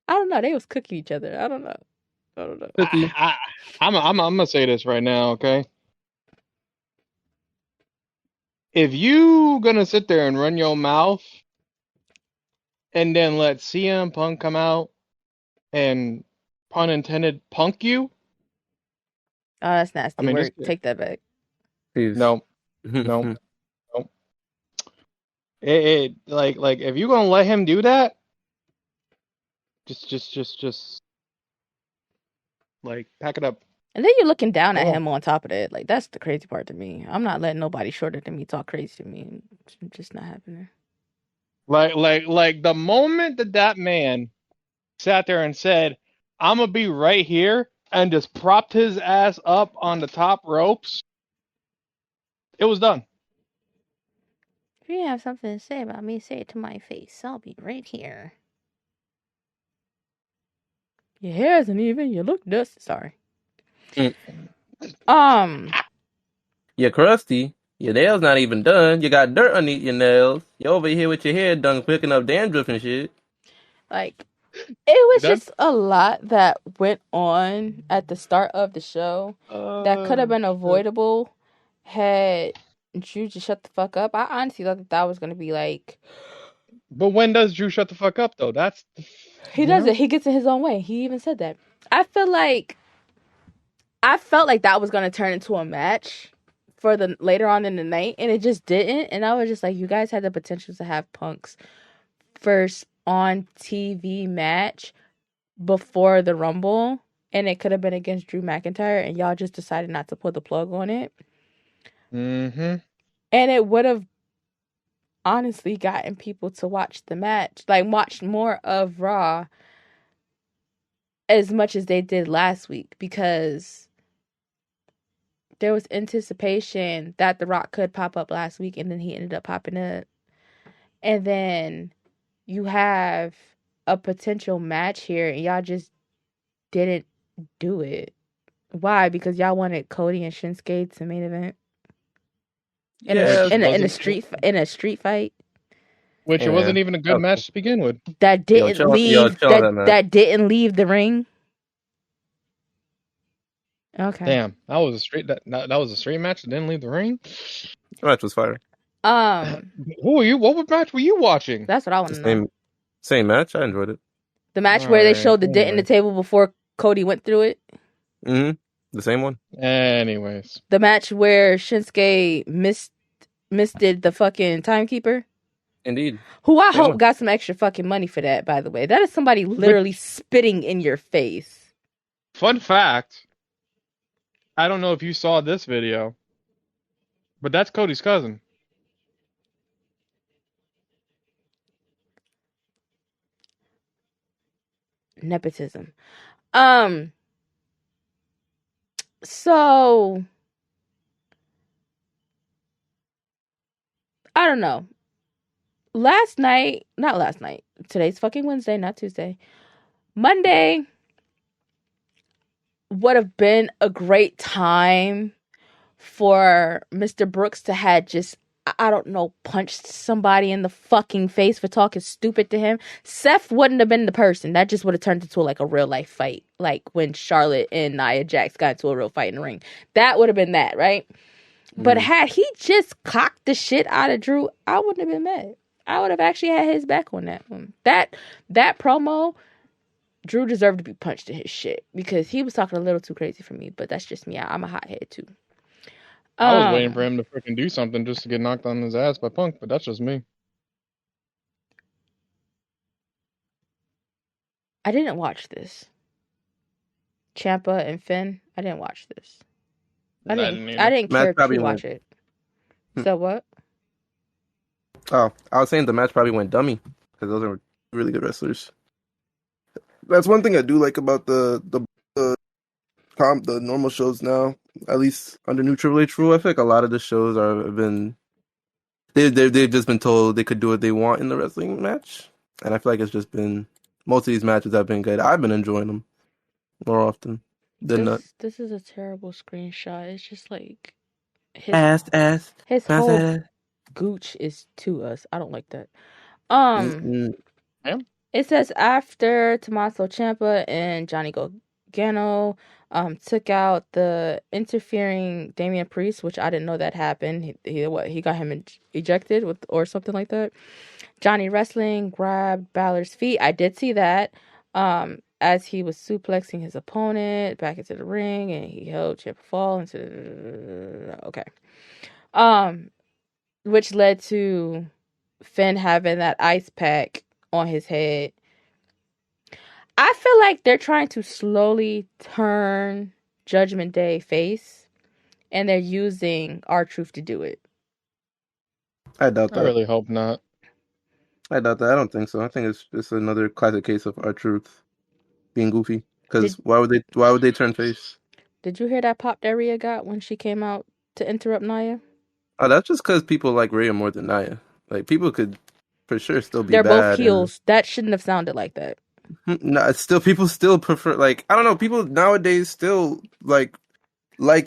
don't know. They was cooking each other. I don't know. I'm gonna say this right now, okay? If you gonna sit there and run your mouth and then let CM Punk come out and, pun intended, punk you. Oh, that's nasty. I mean, Take that back. No. Like if you gonna let him do that, just like pack it up. And then you're looking down at him on top of that. Like, that's the crazy part to me. I'm not letting nobody shorter than me talk crazy to me. It's just not happening. Like the moment that man sat there and said, "I'm gonna be right here and just propped his ass up on the top ropes, it was done. If you have something to say about me, say it to my face. I'll be right here. Your hair isn't even. You look dusty. Sorry. Mm. You're crusty. Your nails not even done. You got dirt underneath your nails. You over here with your hair done picking up dandruff and shit. Like, it You was done? just a lot that went on at the start of the show that could have been Shit. avoidable had Drew just shut the fuck up. I honestly thought that was going to be like, But when does Drew shut the fuck up though? That's he you does it. know. He gets in his own way. He even said that. I feel like I felt like that was gonna turn into a match for the later on in the night, and it just didn't. And I was just like, you guys had the potential to have Punk's first on TV match before the Rumble, and it could have been against Drew McIntyre, and y'all just decided not to pull the plug on it. Mm-hmm. And it would have honestly gotten people to watch the match, like watch more of Raw as much as they did last week, because there was anticipation that The Rock could pop up last week, and then he ended up popping up. And then you have a potential match here, and y'all just didn't do it. Why? Because y'all wanted Cody and Shinsuke to main event in a Yeah, in a street fight Which it yeah. wasn't even a good match to begin with. that didn't leave Chill on that, man. that didn't leave the ring. Okay. Damn, that was a straight match that didn't leave the ring. The match was fire. Um, Who were you? What match were you watching? that's what I want The to know. same match. I enjoyed it. The match All where they right. showed the dent in the table before Cody went through it. Mm-hmm. The same one. Anyways, The match where Shinsuke misdid the fucking timekeeper. Indeed. Who I Same hope one. got some extra fucking money for that, by the way. That is somebody literally which spitting in your face. fun fact? I don't know if you saw this video, but that's Cody's cousin. Nepotism. Um, so I don't know. Not last night. Today's fucking Wednesday, not Tuesday. Monday would have been a great time for Mr. Brooks to had just, I don't know, punched somebody in the fucking face for talking stupid to him. Seth wouldn't have been the person. That just would have turned into like a real life fight. Like when Charlotte and Nia Jax got into a real fight in the ring. That would have been that, right? But had he just cocked the shit out of Drew, I wouldn't have been mad. I would have actually had his back on that one. That promo, Drew deserved to be punched in his shit because he was talking a little too crazy for me. But that's just me. I'm a hothead too. I was waiting for him to freaking do something just to get knocked on his ass by Punk, but that's just me. I didn't watch this. Ciampa and Finn. I didn't watch this. I didn't either. didn't Match care probably to watch went. it. So what? Oh, I was saying the match probably went dummy because those are really good wrestlers. That's one thing I do like about the normal shows now. At least under new Triple H rule, I feel like a lot of the shows have been they've just been told they could do what they want in the wrestling match, and I feel like it's just been most of these matches have been good. I've been enjoying them more often than not. This is a terrible screenshot. It's just like Ass, his mass whole ass. gooch is to us. I don't like that. Mm-mm. Yeah. It says after Tommaso Ciampa and Johnny Gargano took out the interfering Damian Priest, which I didn't know that happened. He got him ejected with or something like that. Johnny Wrestling grabbed Balor's feet. I did see that. As he was suplexing his opponent back into the ring, and he held Ciampa fall into okay. Which led to Finn having that ice pack on his head. I feel like they're trying to slowly turn Judgment Day face, and they're using R-Truth to do it. I doubt I that. really hope not. I doubt that. I don't think so. I think it's another classic case of R-Truth being goofy. Because why would they turn face? Did you hear that pop that Rhea got when she came out to interrupt Nia? Oh, that's just because people like Rhea more than Nia. Like people could for sure still be They're both bad, and heels. That shouldn't have sounded like that. no, it's still people still prefer, like, I don't know, people nowadays still like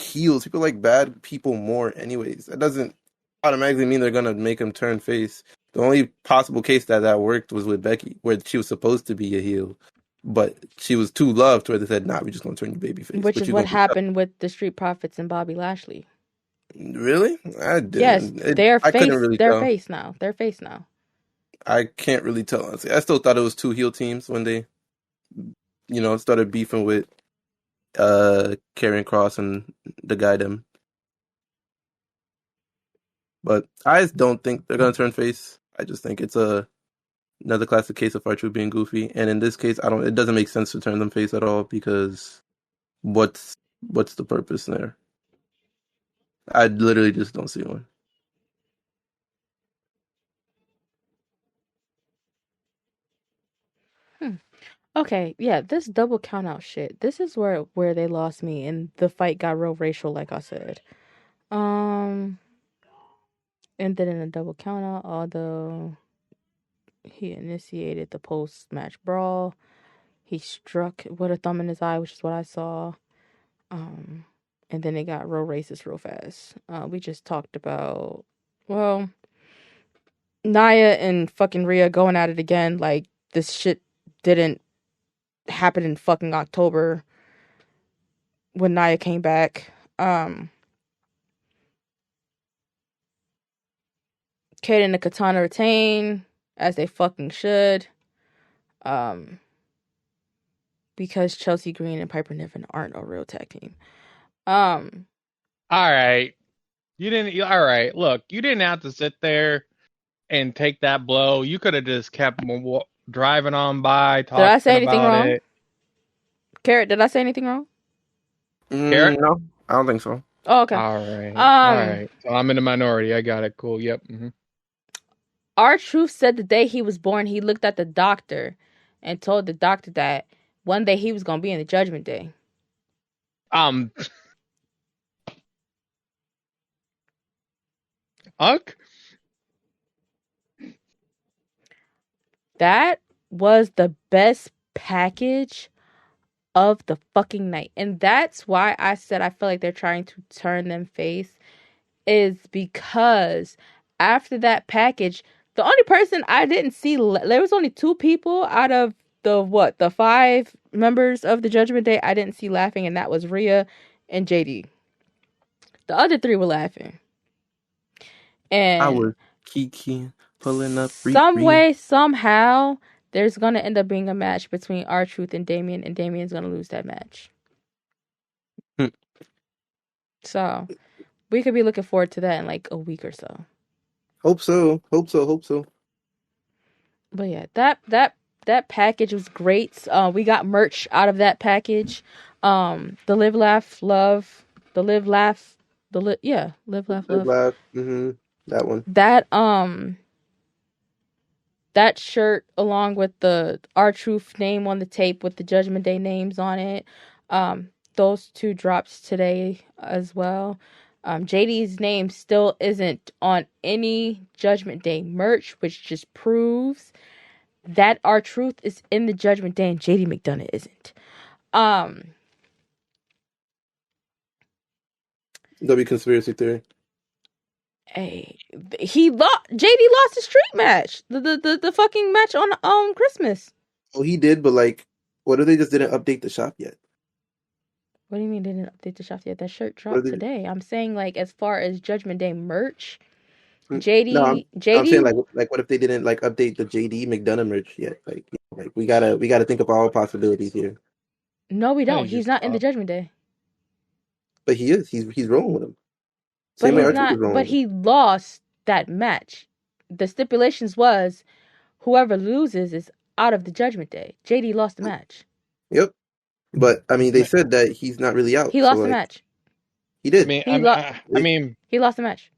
heels. People like bad people more anyways. That doesn't automatically mean they're gonna make them turn face. The only possible case that worked was with Becky, where she was supposed to be a heel, but she was too loved where they said, nah, we're just gonna turn you baby face. Which But is you're what gonna be happened with the Street Profits and Bobby Lashley. really? I Yes, didn't. I couldn't face. really They're tell. face now. They're face now. I can't really tell, honestly. I still thought it was two heel teams when they, started beefing with Karrion Kross and the guy them. But I just don't think they're gonna turn face. I just think it's another classic case of R-Truth being goofy. And in this case, it doesn't make sense to turn them face at all, because what's the purpose there? I literally just don't see one. Okay, yeah, this double count out shit. This is where they lost me and the fight got real racial, like I said. Ended in a double count out, although he initiated the post match brawl. He struck with a thumb in his eye, which is what I saw. And then it got real racist real fast. We just talked about, well, Nia and fucking Rhea going at it again. Like, this shit didn't happen in fucking October when Nia came back. Kate and the Katana retain, as they fucking should. Because Chelsea Green and Piper Niven aren't a real tag team. All right. All right. Look, you didn't have to sit there and take that blow. You could have just kept driving on by, Did I say talking anything about wrong? it. Carrot, did I say anything wrong? Carrot? No, I don't think so. Oh, okay. All right. So I'm in the minority. I got it. Cool. Yep. Mm-hmm. R-Truth said the day he was born, he looked at the doctor and told the doctor that one day he was going to be in the Judgment Day. Unk? That was the best package of the fucking night. And that's why I said I feel like they're trying to turn them face, is because after that package, the only person I didn't see, there was only 2 people out of the 5 members of the Judgment Day I didn't see laughing, and that was Rhea and JD. The other 3 were laughing. I And was Kiki pulling up. some way, somehow, there's going to end up being a match between R-Truth and Damien's going to lose that match. So, we could be looking forward to that in like a week or so. Hope so. But yeah, that package was great. We got merch out of that package. The live, laugh, love. The live, laugh. Live, laugh, love. Mm-hmm. That one. That shirt, along with the R-Truth name on the tape with the Judgment Day names on it. Those 2 drops today as well. JD's name still isn't on any Judgment Day merch, which just proves that R-Truth is in the Judgment Day and JD McDonough isn't. That'll be conspiracy theory. Hey, JD lost his street match, the fucking match on Christmas. Oh, he did, but like, what if they just didn't update the shop yet? What do you mean they didn't update the shop yet? That shirt dropped today. I'm saying, like, as far as Judgment Day merch, JD. No, I'm saying, like what if they didn't like update the JD McDonough merch yet? Like we gotta think of all possibilities here. No, we don't. He's not in the Judgment Day. But he is. He's rolling with him. But he's not. But he lost that match. The stipulations was whoever loses is out of the Judgment Day. JD lost the match. Yep. But I mean, they said that he's not really out. He lost the match. He did. He lost the match.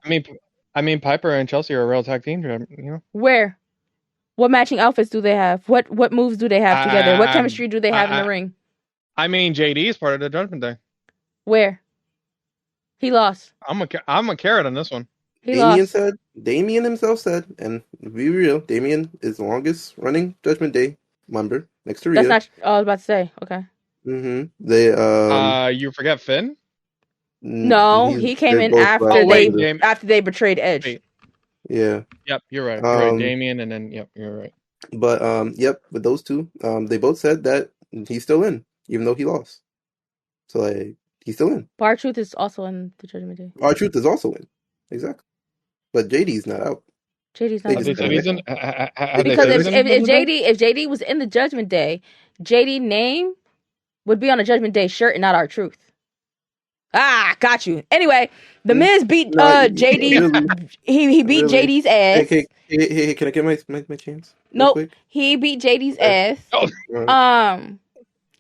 I mean, Piper and Chelsea are a real tag team. You know. Where? What matching outfits do they have? What moves do they have together? What chemistry do they have in the ring? I mean, JD is part of the Judgment Day. Where? He lost. I'm a carrot on this one. He lost. Damien himself said, and to be real, Damien is the longest running Judgment Day member next to That's Rhea. not. Oh, I was about to say. Okay. They You forget Finn? No, he came they're in both last after Oh wait, representative. after they betrayed Edge. wait. Yeah. Yep, you're right. You're right. Um, Damien, and then yep, you're right. but yep, with those two, they both said that he's still in, even though he lost. So like he's still in. Bar Truth is also in the Judgment Day. R-Truth is also in. Exactly. But JD's not out. JD's not They in Have the just they said kinda he's Judgment in? Day. Have they Because said they he's if, in if if Judgment Day? JD was in the Judgment Day, JD name would be on a Judgment Day shirt and not our truth. Ah, got you. Anyway, the Miz beat no, JD. really, He beat really. JD's Hey, ass. hey, can I get my chance real Nope, quick? he beat JD's Okay. ass. Oh, Um,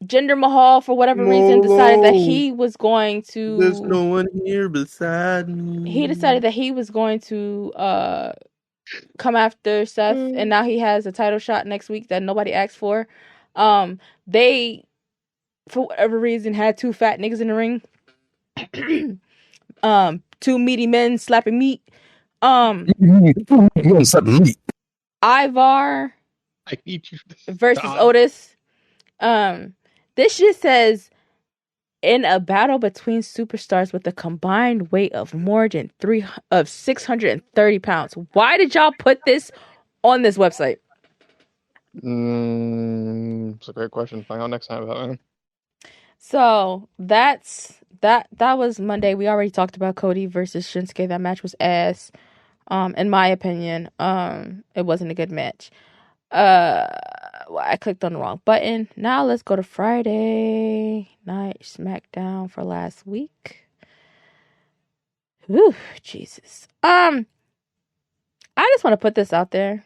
Jinder Mahal for whatever I'm reason all decided that alone. he was going There's to. no one here beside He me. decided that he was going to come after Seth, and now he has a title shot next week that nobody asked for. They, for whatever reason, had two fat niggas in the ring. Two meaty men slapping meat. Ivar I need you to versus stop. Otis. This shit says in a battle between superstars with a combined weight of more than 630 pounds. Why did y'all put this on this website? It's a great question. Find out next time about it. So that was Monday. We already talked about Cody versus Shinsuke. That match was ass. In my opinion, it wasn't a good match. I clicked on the wrong button. Now let's go to Friday Night SmackDown for last week. Whew, Jesus. I just want to put this out there.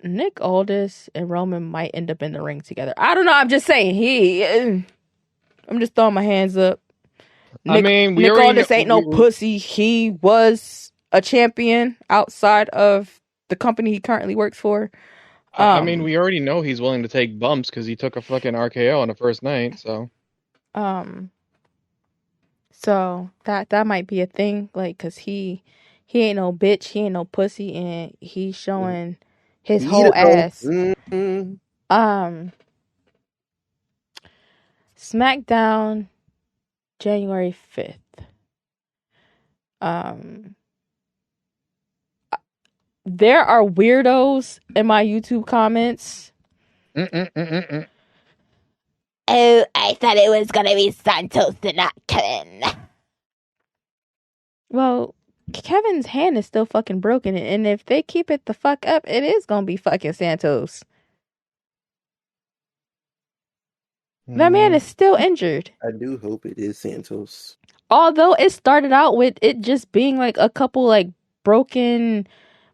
Nick Aldis and Roman might end up in the ring together. I don't know. I'm just saying. I'm just throwing my hands up. I mean, we Nick already Aldis ain't no pussy. He was a champion outside of the company he currently works for. I mean, we already know he's willing to take bumps because he took a fucking RKO on the first night. So that might be a thing, like, cause he ain't no bitch, he ain't no pussy, and he's showing his whole ass. SmackDown, January 5th. There are weirdos in my YouTube comments. Oh, I thought it was gonna be Santos and not Kevin. Well, Kevin's hand is still fucking broken, and if they keep it the fuck up, it is gonna be fucking Santos. That man is still injured. I do hope it is Santos. Although it started out with it just being like a couple like broken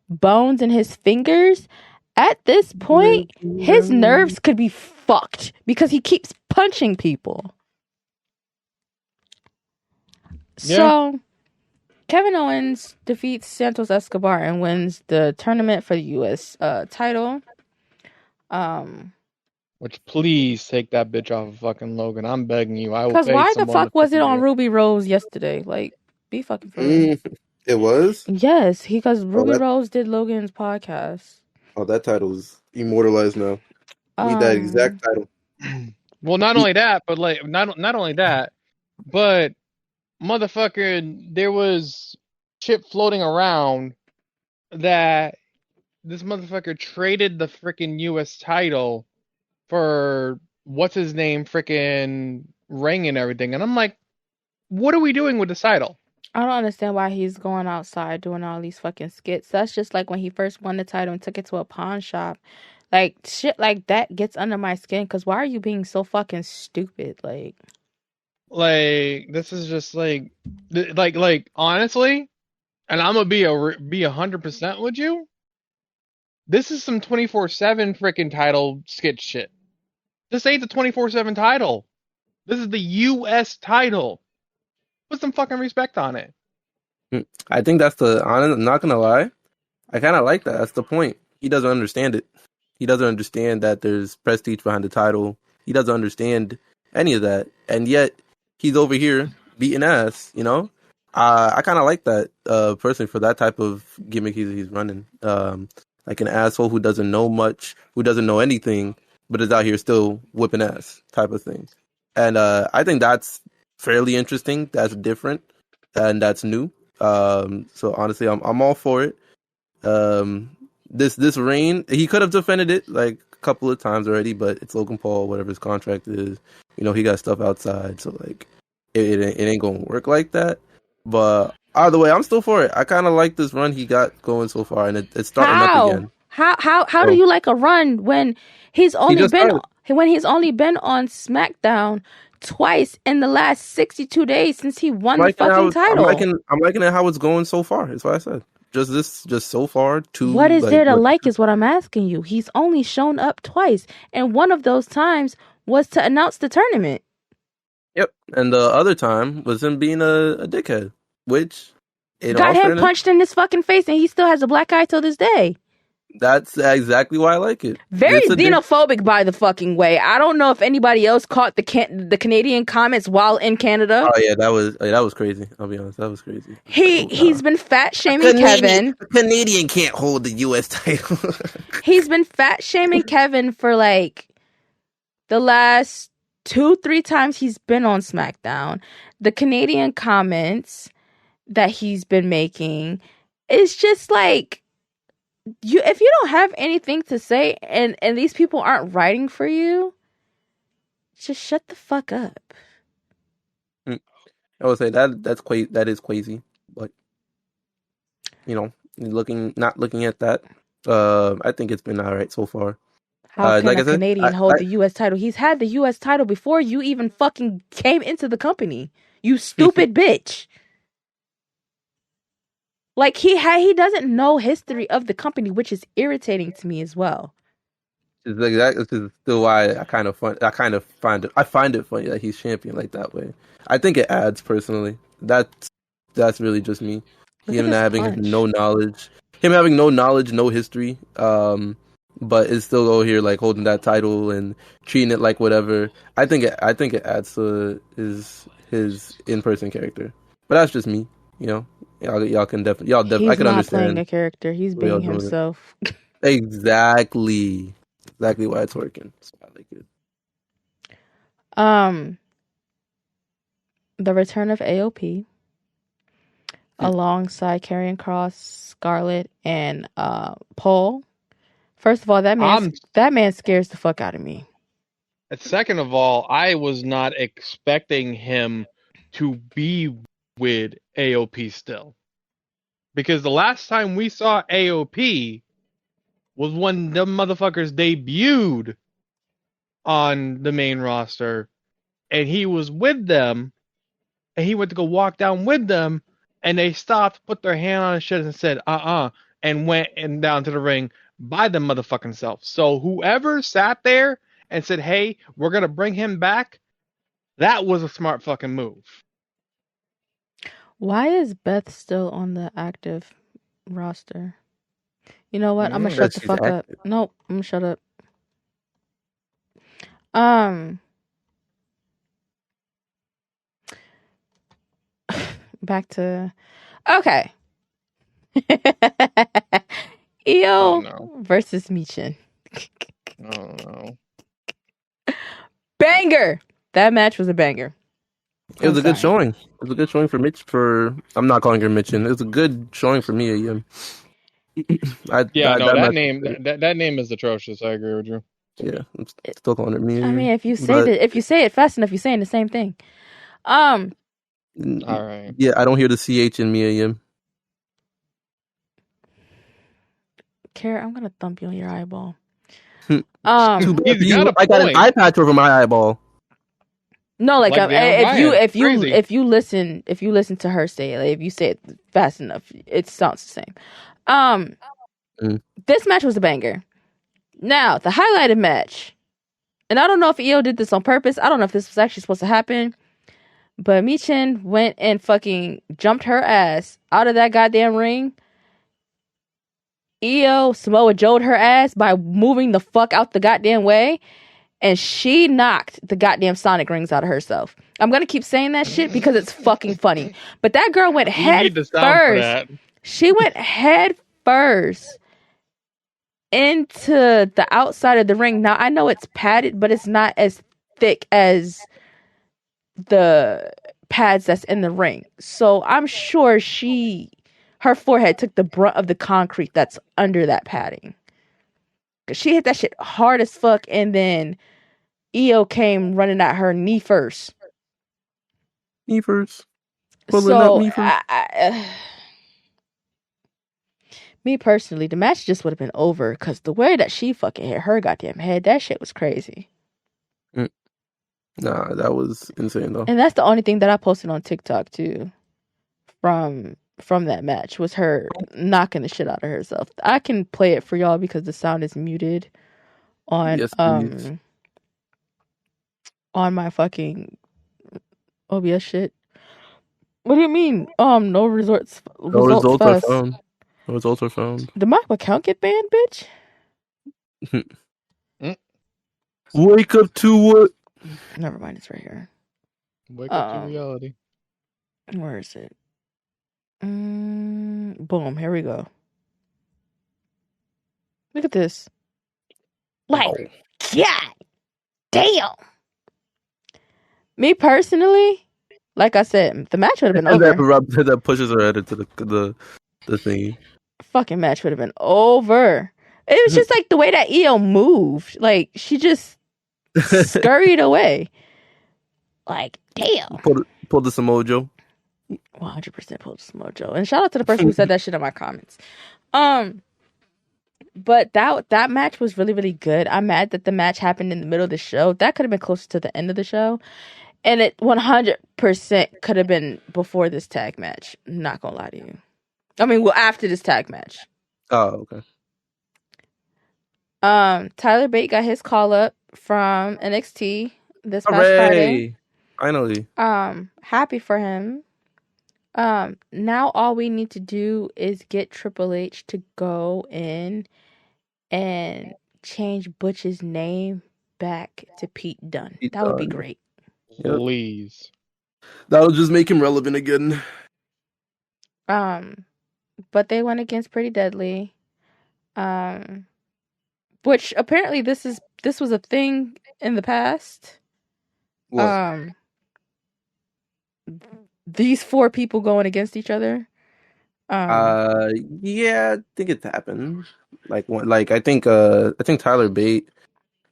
bones in his fingers, at this point, his nerves could be fucked because he keeps punching people. Yeah. So, Kevin Owens defeats Santos Escobar and wins the tournament for the U.S. Title. Which, please take that bitch off of fucking Logan. I'm begging you. I will Because pay why the someone fuck to was it fucking on do Ruby Rose yesterday? Like, be fucking for real. It was? Yes, because Ruby that- Rose did Logan's podcast. Oh, that title is immortalized now. Need that exact title. Well, not only that, but like not only that, but motherfucker, there was shit floating around that this motherfucker traded the freaking U.S. title for what's his name, freaking ring and everything, and I'm like, what are we doing with the title? I don't understand why he's going outside doing all these fucking skits. That's just like when he first won the title and took it to a pawn shop. Like, shit like that gets under my skin, because why are you being so fucking stupid? Like, this is just like honestly, and I'm gonna be 100% with you. This is some 24/7 freaking title skit shit. This ain't the 24/7 title. This is the U.S. title. Put some fucking respect on it. I think that's I'm not gonna lie. I kind of like that. That's the point. he doesn't understand it. He doesn't understand that there's prestige behind the title. He doesn't understand any of that, and yet he's over here beating ass. I kind of like that person for that type of gimmick he's running. Like an asshole who doesn't know much, who doesn't know anything, but is out here still whipping ass type of thing. And I think that's fairly interesting. That's different, and that's new. So honestly, I'm all for it. This reign, he could have defended it like a couple of times already, but it's Logan Paul, whatever his contract is. He got stuff outside, so like it ain't gonna work like that. But either way, I'm still for it. I kind of like this run he got going so far, and it's starting up again. How do you like a run when he's only been on SmackDown twice in the last 62 days since he won the fucking title? I'm liking it how it's going so far. That's what I said. Just so far. What is there to like is what I'm asking you. He's only shown up twice, and one of those times was to announce the tournament. Yep, and the other time was him being a dickhead, which got him punched in his fucking face, and he still has a black eye till this day. That's exactly why I like it. Very xenophobic, by the fucking way. I don't know if anybody else caught the Canadian comments while in Canada. Oh yeah, that was crazy. I'll be honest, that was crazy. He's been fat shaming Kevin. A Canadian can't hold the U.S. title. He's been fat shaming Kevin for like the last 2-3 times he's been on SmackDown. The Canadian comments that he's been making is just like, if you don't have anything to say and these people aren't writing for you, just shut the fuck up. I would say that is crazy, but not looking at that, I think it's been all right so far. How can a Canadian hold the U.S. title? He's had the U.S. title before you even fucking came into the company. You stupid bitch. Like he doesn't know history of the company, which is irritating to me as well. This is still why I find it funny that he's champion like that way. I think it adds personally. That's really just me. Him having no knowledge, no history. But it's still over here like holding that title and treating it like whatever. I think it adds to his in-person character. But that's just me. Y'all can definitely. I can understand. He's not playing a character. He's being himself. Exactly why it's working. So I like it. The return of AOP alongside Karrion Kross, Scarlett, and Paul. First of all, that man scares the fuck out of me. Second of all, I was not expecting him to be with AOP still. Because the last time we saw AOP was when the motherfuckers debuted on the main roster, and he was with them, and he went to go walk down with them, and they stopped, put their hand on his chest and said, and went down to the ring by the motherfucking self. So whoever sat there and said, hey, we're going to bring him back, that was a smart fucking move. Why is Beth still on the active roster? You know what? I'm gonna shut the fuck up. Nope, I'm gonna shut up. Back to okay. Io versus Michin. Oh no. Banger! That match was a banger. It was a good showing. It was a good showing for Mitch. I'm not calling her Mitchin. It was a good showing for Mia Yim. That name is atrocious. I agree with you. Yeah, I'm still calling her Mia. I mean, if you say it fast enough, you're saying the same thing. All right. Yeah, I don't hear the CH in Mia Yim. Kara, I'm gonna thump you on your eyeball. He's got a I got an eye patch over my eyeball. No, if you listen to her say it, like, if you say it fast enough, it sounds the same. This match was a banger. Now, the highlighted match, and I don't know if Io did this on purpose. I don't know if this was actually supposed to happen, but Michin went and fucking jumped her ass out of that goddamn ring. Io Samoa Joe'd her ass by moving the fuck out the goddamn way, and she knocked the goddamn Sonic rings out of herself. I'm gonna keep saying that shit because it's fucking funny. But that girl went We head need the sound for first. that. She went head first into the outside of the ring. Now I know it's padded, but it's not as thick as the pads that's in the ring. So I'm sure her forehead took the brunt of the concrete that's under that padding. Cause she hit that shit hard as fuck, and then Io came running at her knee first. Knee first. Pulling up So knee first. me personally, the match just would have been over because the way that she fucking hit her goddamn head, that shit was crazy. Nah, that was insane though. And that's the only thing that I posted on TikTok too from that match was her knocking the shit out of herself. I can play it for y'all because the sound is muted on Yes, please. on my fucking OBS shit. What do you mean? No results No results are fast. found. No results are found. Did my account get banned, bitch? Wake up to what? Never mind, it's right here. Wake up to reality. Where is it? Boom, here we go. Look at this. Like, God damn. Me personally, like I said, the match would have been And over. that pushes her head into the thingy. Fucking match would have been over. It was just like the way that Io moved. Like, she just scurried away. Like, damn. Pulled the Samoa Joe. 100% pulled Samoa Joe. And shout out to the person who said that shit in my comments. But that match was really, really good. I'm mad that the match happened in the middle of the show. That could have been closer to the end of the show. And it 100% could have been before this tag match. I'm not gonna lie to you. I mean, well, after this tag match. Oh, okay. Tyler Bate got his call up from NXT this past Friday. Finally. Happy for him. Now all we need to do is get Triple H to go in and change Butch's name back to Pete Dunne. That would be great. Please. That'll just make him relevant again. But they went against Pretty Deadly. Which apparently this was a thing in the past. What? These 4 people going against each other. Yeah, I think it's happened. I think Tyler Bate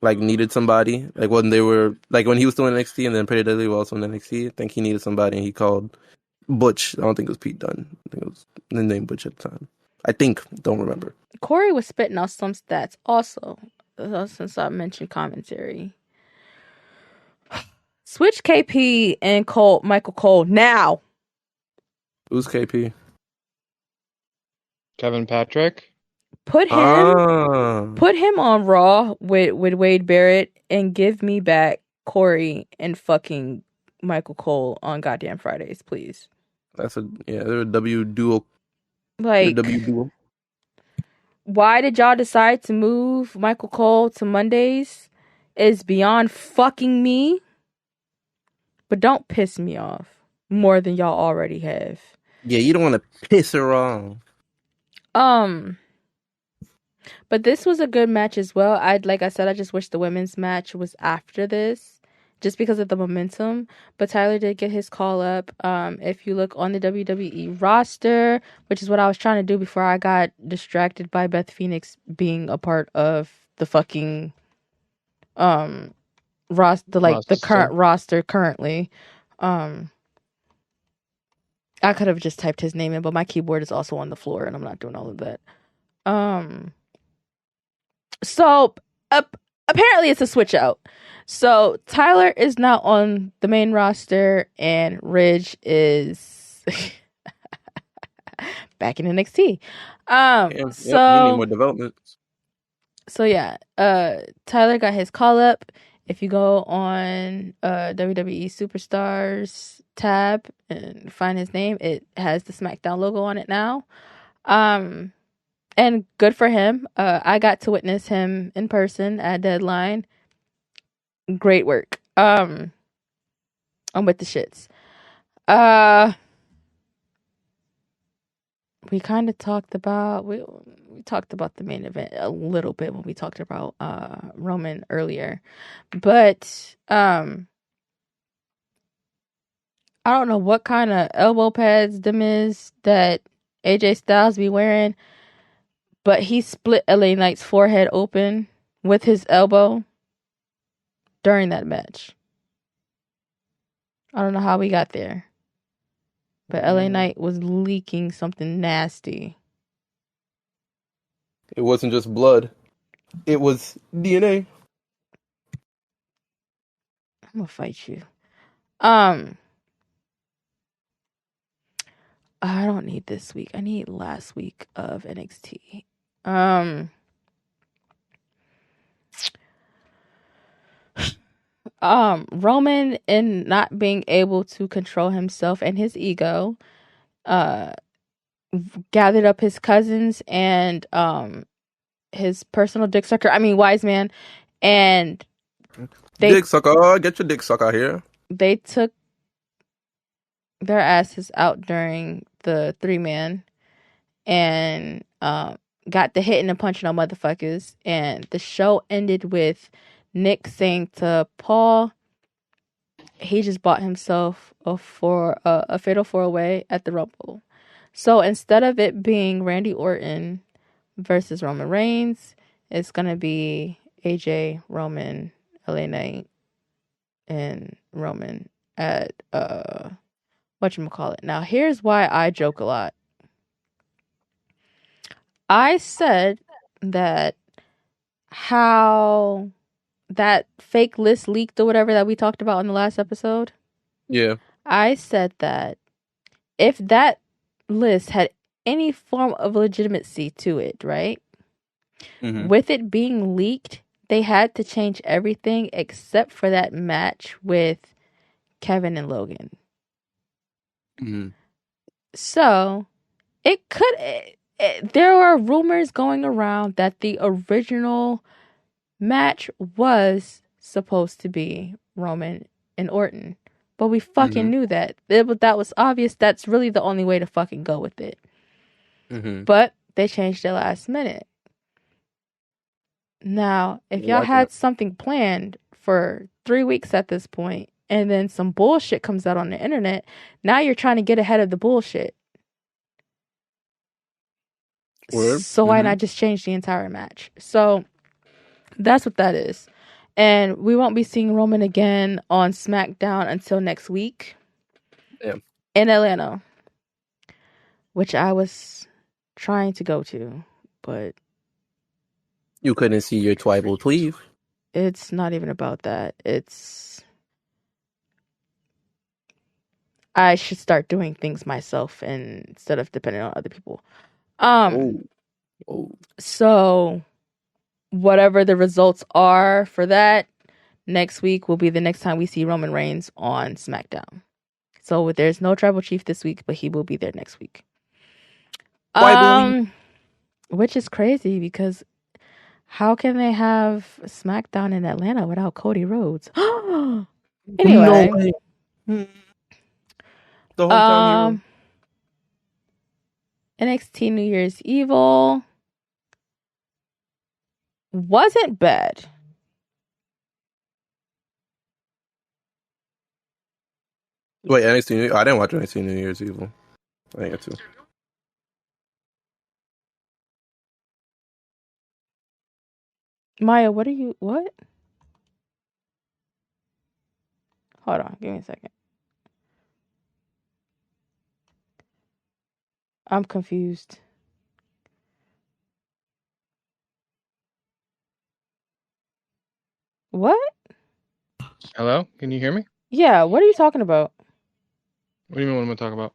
needed somebody. When he was still in NXT and then Pretty Deadly was also in NXT. I think he needed somebody and he called Butch. I don't think it was Pete Dunne. I think it was the name Butch at the time. I think, don't remember. Corey was spitting out some stats also, since I mentioned commentary. Switch KP and Michael Cole now. Who's KP? Kevin Patrick. Put him on Raw with Wade Barrett and give me back Corey and fucking Michael Cole on goddamn Fridays, please. They're a W duo. Why did y'all decide to move Michael Cole to Mondays is beyond fucking me. But don't piss me off more than y'all already have. Yeah, you don't want to piss her off. But this was a good match as well. Like I said, I just wish the women's match was after this, just because of the momentum. But Tyler did get his call up. If you look on the WWE roster, which is what I was trying to do before I got distracted by Beth Phoenix being a part of the fucking the current roster currently. I could have just typed his name in, but my keyboard is also on the floor and I'm not doing all of that. So apparently it's a switch out. So Tyler is now on the main roster and Ridge is back in NXT. He need more development. So yeah, Tyler got his call up. If you go on WWE Superstars tab and find his name, it has the SmackDown logo on it now. And good for him. I got to witness him in person at Deadline. Great work. I'm with the shits. We kind of talked about we talked about the main event a little bit when we talked about Roman earlier, but I don't know what kind of elbow pads them is that AJ Styles be wearing, but he split LA Knight's forehead open with his elbow during that match. I don't know how we got there, but LA Knight was leaking something nasty. It wasn't just blood. It was DNA. I'm gonna fight you. I don't need this week. I need last week of NXT. Roman, in not being able to control himself and his ego, gathered up his cousins and his personal dick sucker. I mean, wise man, and they Dick sucker, get your dick sucker here. they took their asses out during the 3-man and got the hitting and punching on motherfuckers. And the show ended with Nick saying to Paul, he just bought himself a fatal 4-way at the Rumble. So instead of it being Randy Orton versus Roman Reigns, it's gonna be AJ, Roman, LA Knight, and Roman at whatchamacallit. Now here's why I joke a lot. I said that how that fake list leaked or whatever that we talked about in the last episode. Yeah. I said that if that list had any form of legitimacy to it, right? Mm-hmm. With it being leaked, they had to change everything except for that match with Kevin and Logan. Mm-hmm. So it could. There were rumors going around that the original match was supposed to be Roman and Orton, but we fucking knew that. That was obvious. That's really the only way to fucking go with it. Mm-hmm. But they changed it last minute. Now, if y'all Like had that. something planned for 3 weeks at this point, and then some bullshit comes out on the internet, now you're trying to get ahead of the bullshit. Word. So why not just change the entire match? So that's what that is. And we won't be seeing Roman again on SmackDown until next week. Yeah. In Atlanta, which I was trying to go to, but You couldn't see your tribal tweave. it's not even about that. I should start doing things myself instead of depending on other people. Oh. So whatever the results are for that, next week will be the next time we see Roman Reigns on SmackDown. So there's no tribal chief this week, but he will be there next week. Which is crazy because how can they have SmackDown in Atlanta without Cody Rhodes? Anyway, No way. The hometown hero. NXT New Year's Evil wasn't bad. Wait, NXT New I didn't watch NXT New Year's Evil. I didn't get to. Maya, what? Hold on, give me a second. I'm confused. What? Hello? Can you hear me? Yeah, what are you talking about? What do you mean what am I talking about?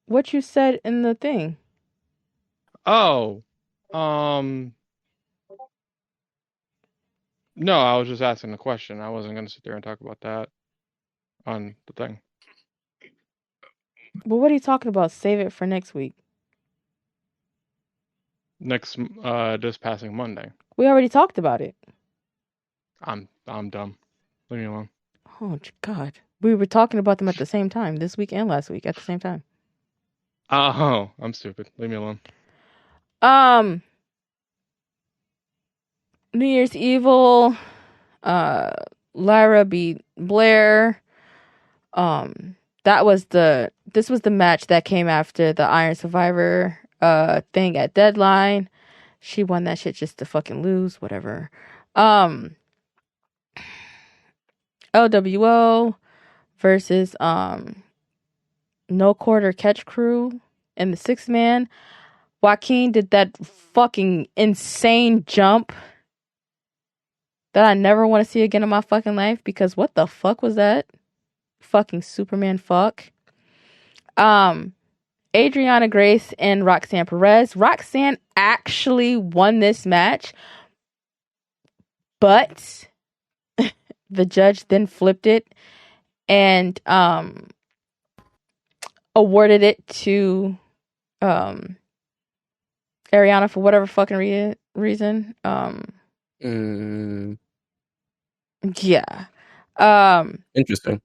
What you said in the thing. Oh. No, I was just asking a question. I wasn't gonna sit there and talk about that on the thing. But what are you talking about? Save it for next week. this passing Monday. We already talked about it. I'm dumb. Leave me alone. Oh God, we were talking about them at the same time this week and last week at the same time. Oh, I'm stupid. Leave me alone. New Year's Evil, Lyra beat Blair. This was the match that came after the Iron Survivor thing at Deadline. She won that shit just to fucking lose, whatever. LWO versus No Quarter Catch Crew and the 6-man. Joaquin did that fucking insane jump that I never want to see again in my fucking life, because what the fuck was that? Fucking Superman fuck. Adriana Grace and Roxanne Perez. Roxanne actually won this match, but the judge then flipped it and awarded it to Ariana for whatever fucking reason. Yeah. Interesting.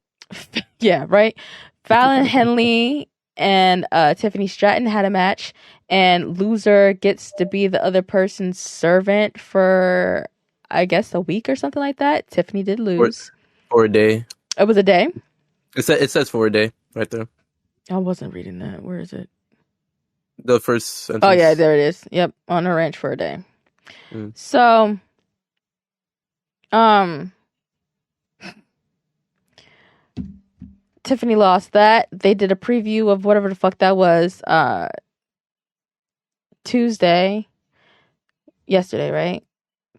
Yeah, right. Fallon Henley and Tiffany Stratton had a match, and loser gets to be the other person's servant for, I guess, a week or something like that. Tiffany did lose. For a day. It was a day? It says for a day right there. I wasn't reading that. Where is it? The first sentence. Oh, yeah, there it is. Yep, on a ranch for a day. So, Tiffany lost that. They did a preview of whatever the fuck that was Tuesday. Yesterday, right?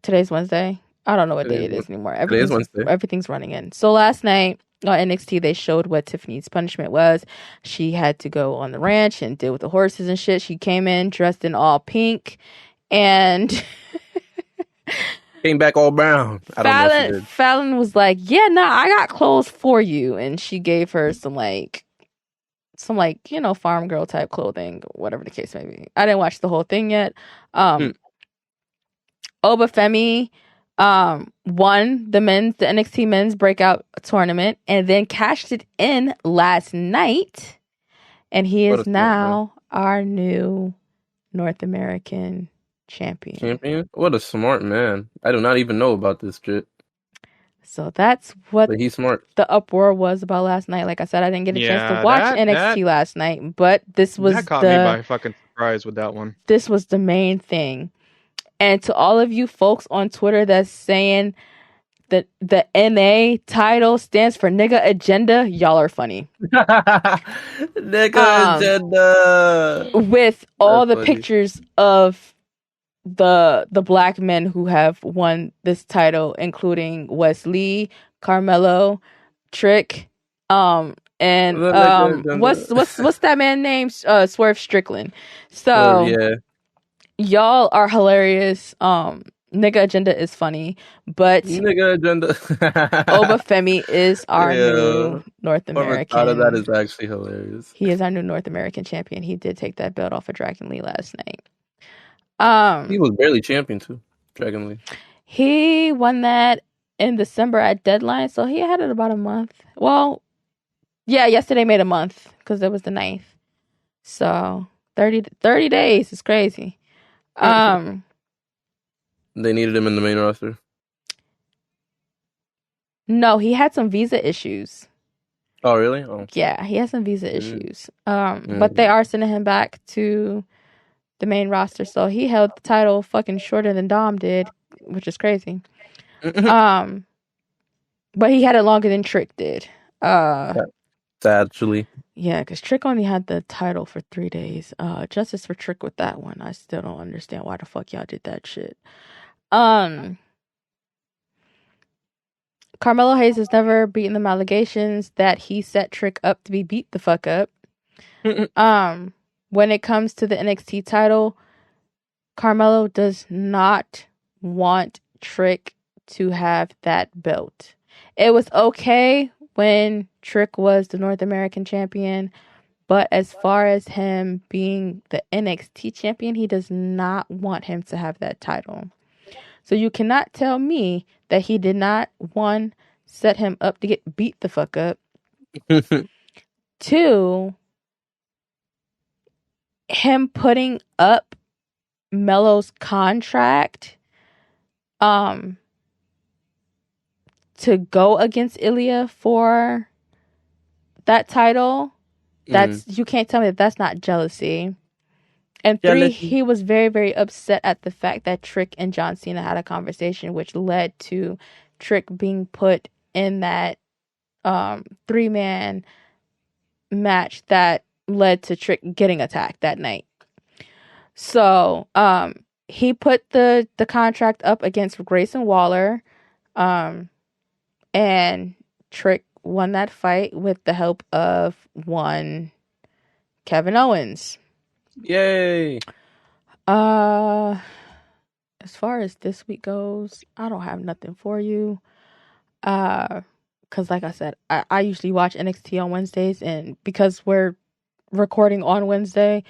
Today's Wednesday. I don't know what day it is anymore. Everything's running in. So last night on NXT, they showed what Tiffany's punishment was. She had to go on the ranch and deal with the horses and shit. She came in dressed in all pink and came back all brown. Fallon was like, yeah, nah, I got clothes for you. And she gave her some farm girl type clothing, whatever the case may be. I didn't watch the whole thing yet. Obafemi won the NXT men's breakout tournament and then cashed it in last night. And he is now our new North American champion. What a smart man. I do not even know about this shit. So that's what he's smart. The uproar was about last night. Like I said, I didn't get a chance to watch NXT last night, but this was that caught me by fucking surprise with that one. This was the main thing. And to all of you folks on Twitter that's saying that the NA title stands for nigga agenda, y'all are funny. Nigga agenda. With all the pictures of the black men who have won this title, including Wesley, Carmelo, Trick, and what's that man's name? Swerve Strickland. So yeah. Y'all are hilarious. Nigga agenda is funny, but nigga agenda. Obafemi is our new North American. Thought of that is actually hilarious. He is our new North American champion. He did take that belt off of Dragon Lee last night. He was barely champion too, Dragon Lee. He won that in December at Deadline, so he had it about a month. Well, yeah, yesterday made a month because it was the 9th. So 30 days is crazy. They needed him in the main roster. No, he had some visa issues. Oh, really? Oh. Yeah, he has some visa issues. But they are sending him back to the main roster. So he held the title fucking shorter than Dom did, which is crazy. But he had it longer than Trick did. Sadly. Yeah, because Trick only had the title for 3 days. Justice for Trick with that one. I still don't understand why the fuck y'all did that shit. Carmelo Hayes has never beaten them allegations that he set Trick up to be beat the fuck up. When it comes to the NXT title, Carmelo does not want Trick to have that belt. It was okay when Trick was the North American champion, But as far as him being the NXT champion, he does not want him to have that title. So you cannot tell me that he did not, one, set him up to get beat the fuck up. Two, him putting up Melo's contract to go against Ilya for that title. You can't tell me that that's not jealousy. And three, he was very, very upset at the fact that Trick and John Cena had a conversation, which led to Trick being put in that 3-man match that led to Trick getting attacked that night. So he put the contract up against Grayson Waller, and Trick won that fight with the help of one Kevin Owens. Yay! As far as this week goes, I don't have nothing for you. Because like I said, I usually watch NXT on Wednesdays, and because we're recording on Wednesday,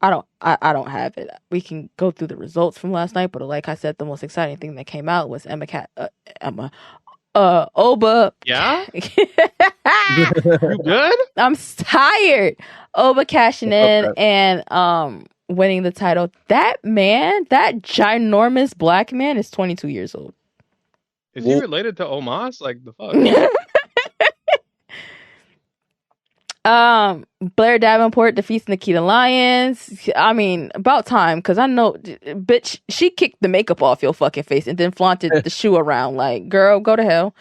I don't have it. We can go through the results from last night, but like I said, the most exciting thing that came out was Oba. Yeah? You good? I'm tired. Oba cashing in and winning the title. That man, that ginormous black man, is 22 years old. Is he related to Omos? Like the fuck? Blair Davenport defeats Nikita Lyons. I mean, about time, because I know, bitch, she kicked the makeup off your fucking face and then flaunted the shoe around. Like, girl, go to hell.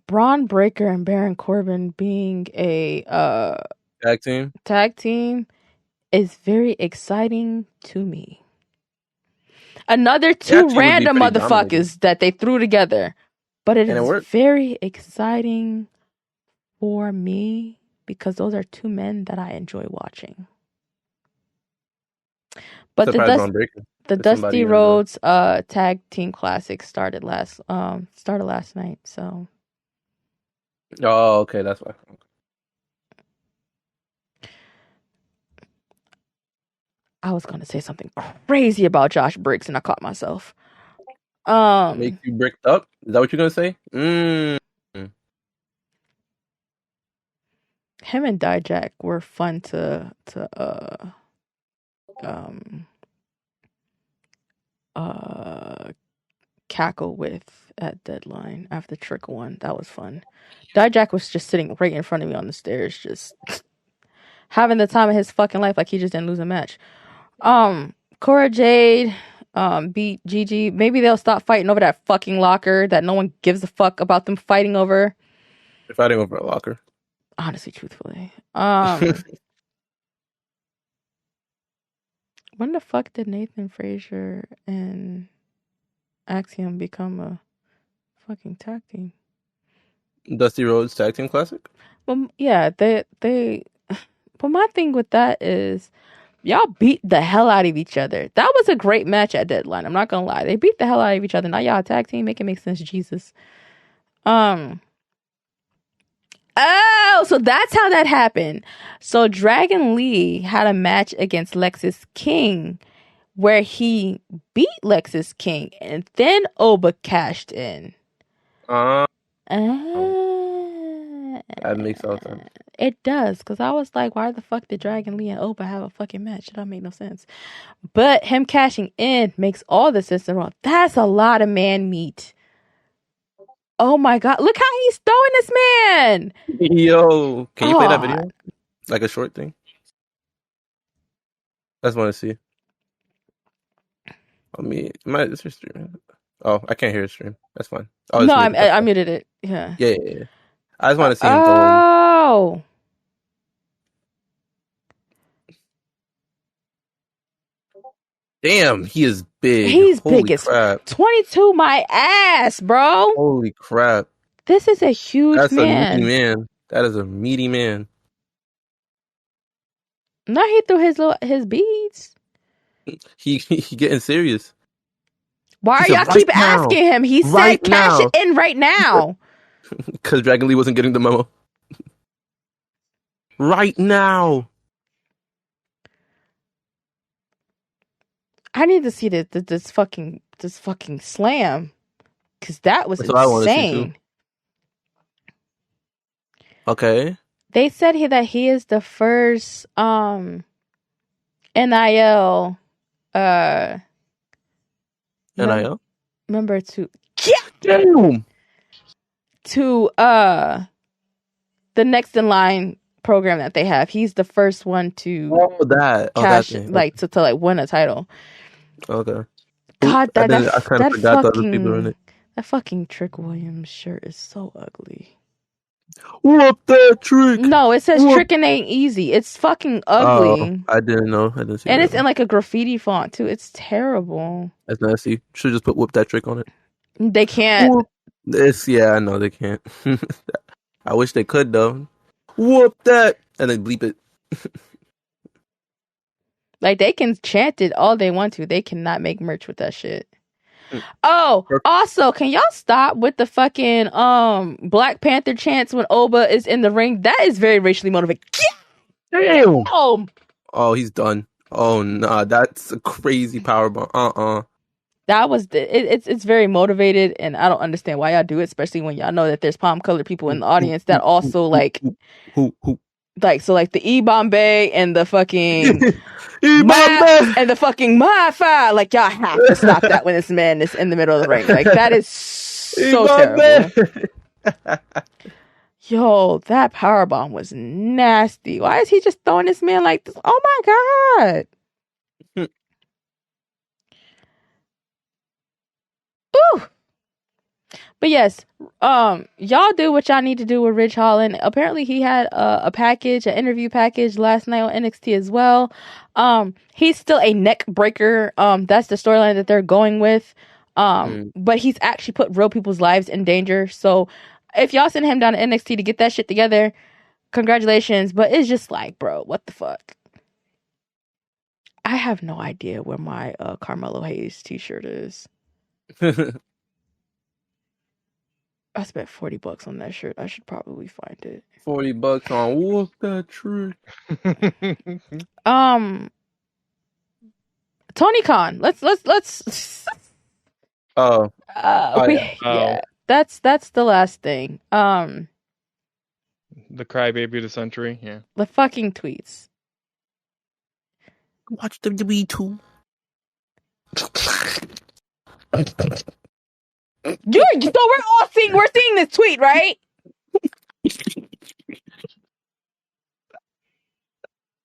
Braun Breaker and Baron Corbin being a tag team is very exciting to me. Another two random motherfuckers that they threw together. But it is very exciting for me because those are two men that I enjoy watching. But the Dusty Rhodes Tag Team Classic started last night. So. Oh, okay, that's why. I was gonna say something crazy about Josh Briggs and I caught myself. Make you bricked up? Is that what you're gonna say? Him and Dijak were fun to cackle with at Deadline after Trick won. That was fun. Dijak was just sitting right in front of me on the stairs, just having the time of his fucking life, like he just didn't lose a match. Cora Jade beat Gigi. Maybe they'll stop fighting over that fucking locker that no one gives a fuck about them fighting over. They're fighting over a locker. Honestly, truthfully. When the fuck did Nathan Frazier and Axiom become a fucking tag team? Dusty Rhodes Tag Team Classic? Well, yeah, they but my thing with that is y'all beat the hell out of each other. That was a great match at Deadline. I'm not gonna lie. They beat the hell out of each other. Now y'all a tag team. Make it make sense, Jesus. Oh, so that's how that happened. So Dragon Lee had a match against Lexis King where he beat Lexis King and then Oba cashed in. That makes all sense. It does, because I was like, why the fuck did Dragon Lee and Oba have a fucking match? It don't make no sense. But him cashing in makes all the sense in the world. That's a lot of man meat. Oh my god, look how he's throwing this man! Yo, can you play that video? Like a short thing? I just want to see. I mean, it's your stream. Oh, I can't hear his stream. That's fine. No, I muted it. Yeah. Yeah. I just want to see him going. Damn, he is big. He's big as crap. 22 my ass, bro. Holy crap. This is a huge man. That's a meaty man. That is a meaty man. Now he threw his beads. He getting serious. Why are y'all keep asking him? He said cash it in right now. Because Dragon Lee wasn't getting the memo. right now. I need to see this fucking slam, because that was That's what I want to see too. insane. Okay. They said that he is the first NIL NIL. member to Damn. the next in line program that they have. He's the first one to That cash thing. to win a title. Okay. God, I kind of forgot the other people in it. that fucking Trick Williams shirt is so ugly. Whoop that trick. No, it says tricking ain't easy. It's fucking ugly. I didn't know. I didn't see. And that it's in like a graffiti font too. It's terrible. That's nasty. Should just put whoop that trick on it. They can't. Whoop. I know they can't. I wish they could though. Whoop that and then bleep it. Like, they can chant it all they want to. They cannot make merch with that shit. Mm. Oh, also, can y'all stop with the fucking Black Panther chants when Oba is in the ring? That is very racially motivated. Damn. Oh, he's done. Oh nah, that's a crazy powerbomb. That was it's very motivated, and I don't understand why y'all do it, especially when y'all know that there's palm colored people in the audience that also like the E Bombay and the fucking and the fucking Fi, like, y'all have to stop that when this man is in the middle of the ring. Like, that is so terrible. Yo, that powerbomb was nasty. Why is he just throwing this man like this? Oh my god. Ooh. But yes, y'all do what y'all need to do with Ridge Holland. Apparently, he had an interview package last night on NXT as well. He's still a neck breaker. That's the storyline that they're going with. But he's actually put real people's lives in danger. So if y'all send him down to NXT to get that shit together, congratulations. But it's just like, bro, what the fuck? I have no idea where my Carmelo Hayes t-shirt is. I spent $40 on that shirt. I should probably find it. $40 on whoop that trick. Tony Khan. Let's yeah. That's the last thing. The crybaby of the century, yeah. The fucking tweets. Watch WWE too. We're seeing this tweet, right?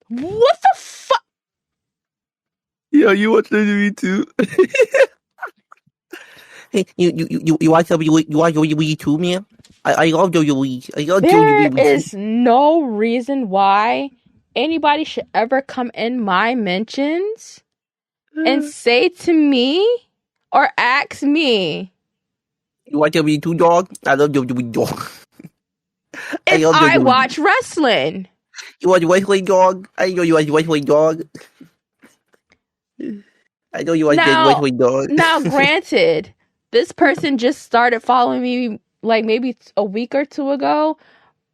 What the fuck? Yo, you watch WWE too? Hey, you watch WWE too, man? I love WWE. There is no reason why anybody should ever come in my mentions and say to me or ask me, you watch WWE too, dog? I love WWE, dog. I watch wrestling. You watch wrestling, dog? I know you watch wrestling, dog. I know you watch wrestling, dog. Now, granted, this person just started following me like maybe a week or two ago,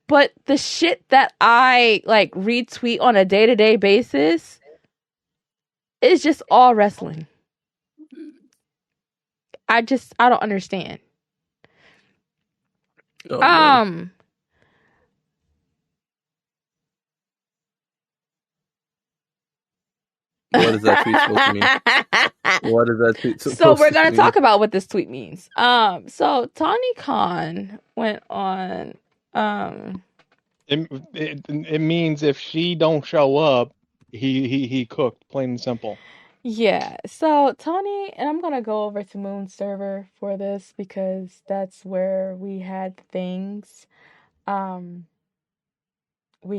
but the shit that I like retweet on a day-to-day basis is just all wrestling. I don't understand. Oh, what is that tweet supposed to mean? What is that tweet supposed to mean? So we're gonna talk about what this tweet means. So Tony Khan went on. It means if she don't show up, he cooked, plain and simple. Yeah. So Tony, and I'm gonna go over to Moon server for this because that's where we had things. We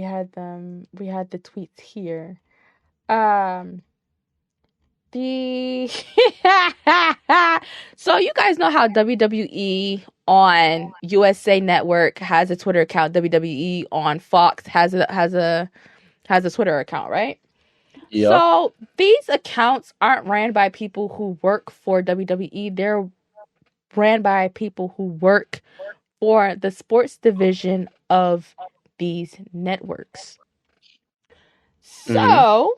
had the tweets here. So you guys know how WWE on USA Network has a Twitter account, WWE on Fox has a Twitter account, right? Yeah. So these accounts aren't ran by people who work for WWE. They're ran by people who work for the sports division of these networks. So,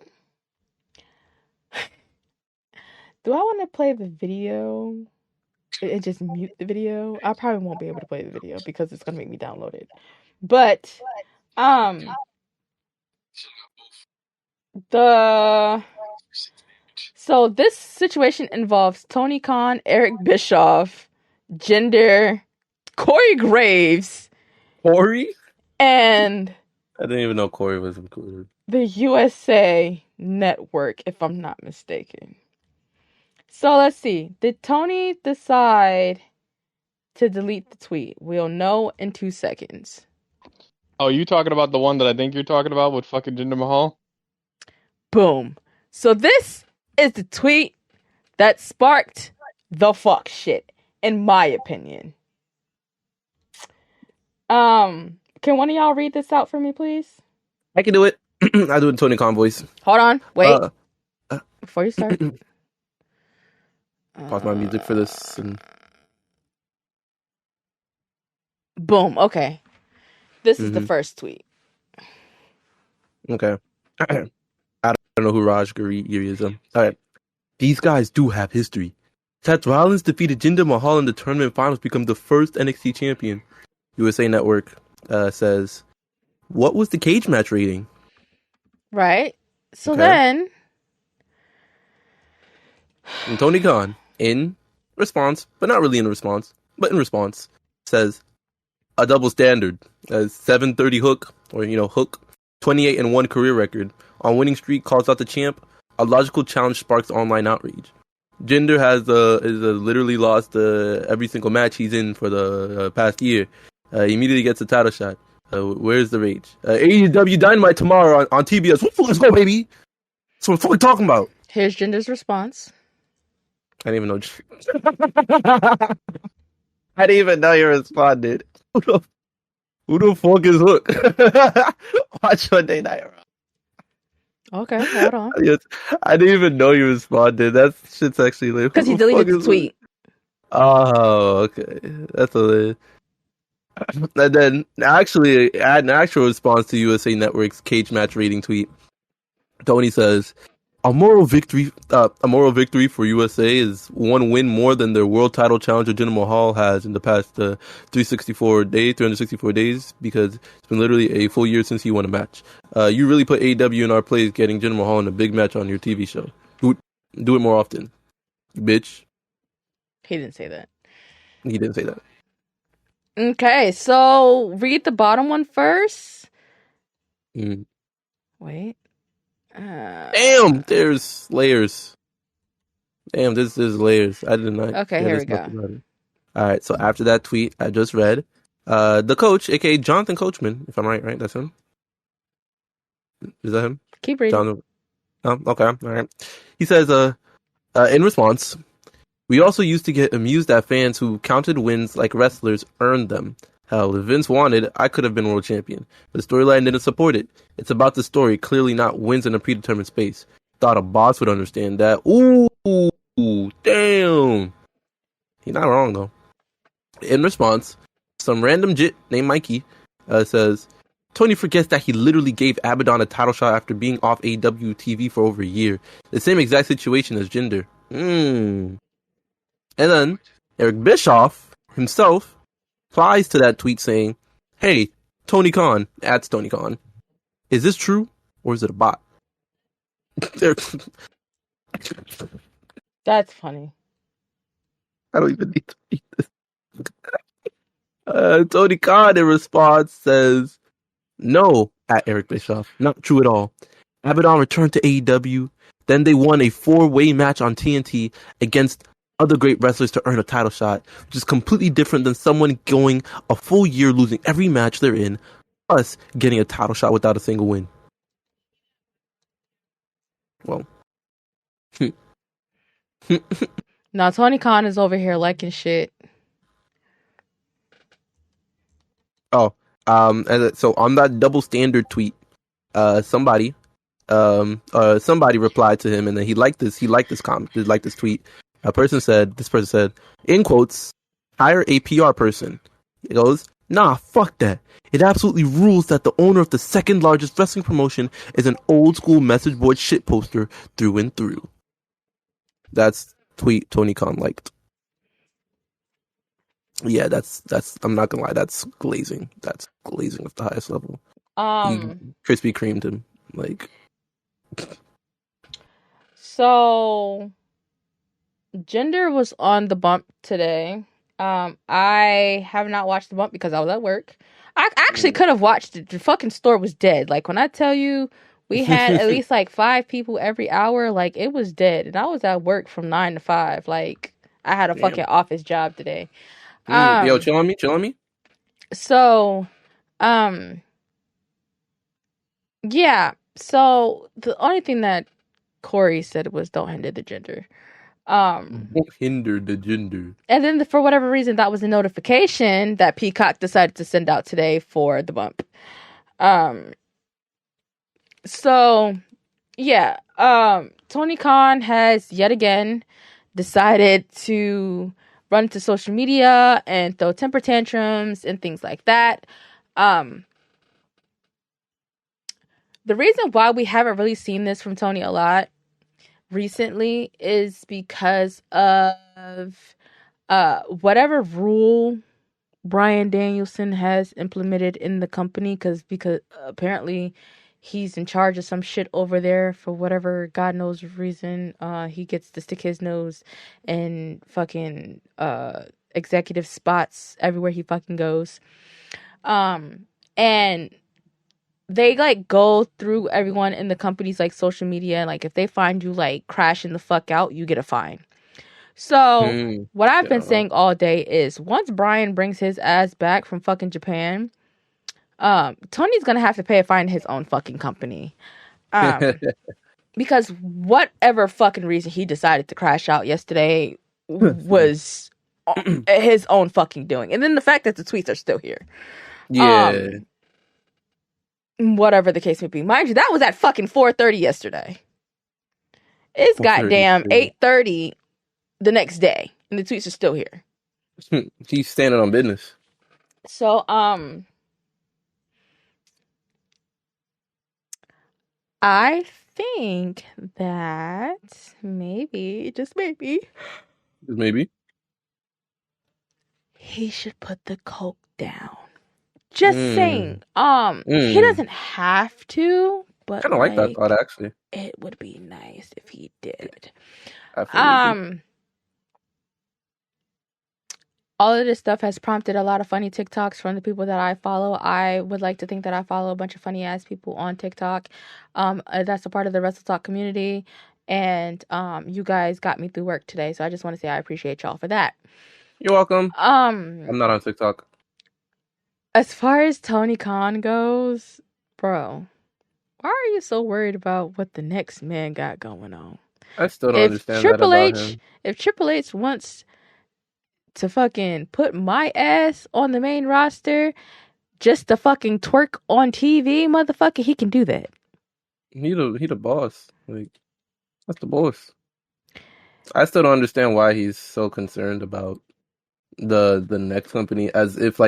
do I want to play the video and just mute the video? I probably won't be able to play the video because it's gonna make me download it. But the so this situation involves Tony Khan, Eric Bischoff, Jinder, Corey Graves, Corey? and I didn't even know Corey was included. the USA Network, if I'm not mistaken. So let's see. Did Tony decide to delete the tweet? We'll know in 2 seconds. Oh, you talking about the one that I think you're talking about with fucking Jinder Mahal? Boom. So this is the tweet that sparked the fuck shit, in my opinion. Can one of y'all read this out for me, please? I can do it. I do it in Tony Khan voice. Hold on. Wait. Before you start. Pause my music for this. And... Boom. Okay. This is the first tweet. Okay. I don't know who Raj Giri is. All right. These guys do have history. Seth Rollins defeated Jinder Mahal in the tournament finals to become the first NXT champion. USA Network says, what was the cage match rating? Right. So then... And Tony Khan, in response, but not really in response, but in response, says, a double standard. A 730 hook, or, hook. 28-1 career record. On winning streak, calls out the champ. A logical challenge sparks online outrage. Jinder has literally lost every single match he's in for the past year. He immediately gets a title shot. Where's the rage? AEW Dynamite tomorrow on TBS. Let's go, baby. That's what we're talking about. Here's Jinder's response. I didn't even know. I didn't even know you responded. Who the fuck is Hook? Watch Monday Night Raw. Okay, hold on. I didn't even know you responded. That shit's actually like... Because he deleted the tweet. Oh, okay. That's hilarious. And then, actually, add an actual response to USA Network's cage match rating tweet. Tony says, a moral victory for USA is one win more than their world title challenger Jinder Mahal has in the past 364 days, because it's been literally a full year since he won a match. You really put AEW in our place getting Jinder Mahal in a big match on your TV show. Do it more often, bitch. He didn't say that. He didn't say that. Okay, so read the bottom one first. Wait. Damn, there's layers. Damn, there's layers. I did not. Okay, here we go. All right, so after that tweet I just read, the coach, aka Jonathan Coachman, if I'm right, that's him. Is that him? Keep reading. Okay, all right. He says, in response, we also used to get amused at fans who counted wins like wrestlers earned them. Hell, if Vince wanted, I could have been world champion. But the storyline didn't support it. It's about the story, clearly not wins in a predetermined space. Thought a boss would understand that. Ooh, damn. He's not wrong, though. In response, some random jit named Mikey says, Tony forgets that he literally gave Abaddon a title shot after being off AEW TV for over a year. The same exact situation as Jinder. And then, Eric Bischoff himself replies to that tweet saying, hey, Tony Khan, @ Tony Khan, is this true or is it a bot? That's funny. I don't even need to read this. Tony Khan in response says, no, @ Eric Bischoff, not true at all. Abaddon returned to AEW, then they won a 4-way match on TNT against other great wrestlers to earn a title shot, which is completely different than someone going a full year losing every match they're in, plus getting a title shot without a single win. Well. Now Tony Khan is over here liking shit. So on that double standard tweet, somebody replied to him, and then he liked this comment, he liked this tweet. This person said, in quotes, hire a PR person. It goes, Nah, fuck that. It absolutely rules that the owner of the second largest wrestling promotion is an old school message board shit poster through and through. That's tweet Tony Khan liked. Yeah, that's I'm not gonna lie, that's glazing. That's glazing at the highest level. He Um, Krispy Kremed him. Like, so Gender was on the bump today. I have not watched the bump because I was at work. I actually could have watched it. The fucking store was dead. Like when I tell you we had at least like 5 people every hour, like it was dead. And I was at work from 9 to 5. Like I had a fucking damn. office job today. Yo, Um, chill on me, chill on me. so um yeah. So the only thing that Corey said was don't hinder the gender. Don't hinder the gender. And then for whatever reason, that was a notification that Peacock decided to send out today for the bump. Um, so yeah, Tony Khan has yet again decided to run to social media and throw temper tantrums and things like that. The reason why we haven't really seen this from Tony a lot recently is because of whatever rule Brian Danielson has implemented in the company because apparently he's in charge of some shit over there for whatever God knows reason. He gets to stick his nose in fucking executive spots everywhere he fucking goes. And they like go through everyone in the company's like social media, and like if they find you like crashing the fuck out, you get a fine. So what I've been Yeah. saying all day is once Brian brings his ass back from fucking Japan, Tony's gonna have to pay a fine to his own fucking company. Because whatever fucking reason he decided to crash out yesterday was his own fucking doing. And then the fact that the tweets are still here. Yeah. Whatever the case may be. Mind you, that was at fucking 4:30 yesterday. It's 4:30. goddamn 8:30 the next day. And the tweets are still here. He's standing on business. So, I think that maybe, just maybe, Maybe. he should put the coke down. Just saying. He Mm. doesn't have to, but Kind of like that thought, like, actually. it would be nice if he did. I fully agree. All of this stuff has prompted a lot of funny TikToks from the people that I follow. I would like to think that I follow a bunch of funny ass people on TikTok. That's a part of the Wrestle Talk community. And you guys got me through work today, so I just want to say I appreciate y'all for that. You're welcome. I'm not on TikTok. As far as Tony Khan goes, bro, why are you so worried about what the next man got going on? I still don't understand that about him. If Triple H wants to fucking put my ass on the main roster just to fucking twerk on TV, motherfucker, he can do that. He the boss. Like, that's the boss. I still don't understand why he's so concerned about the next company as if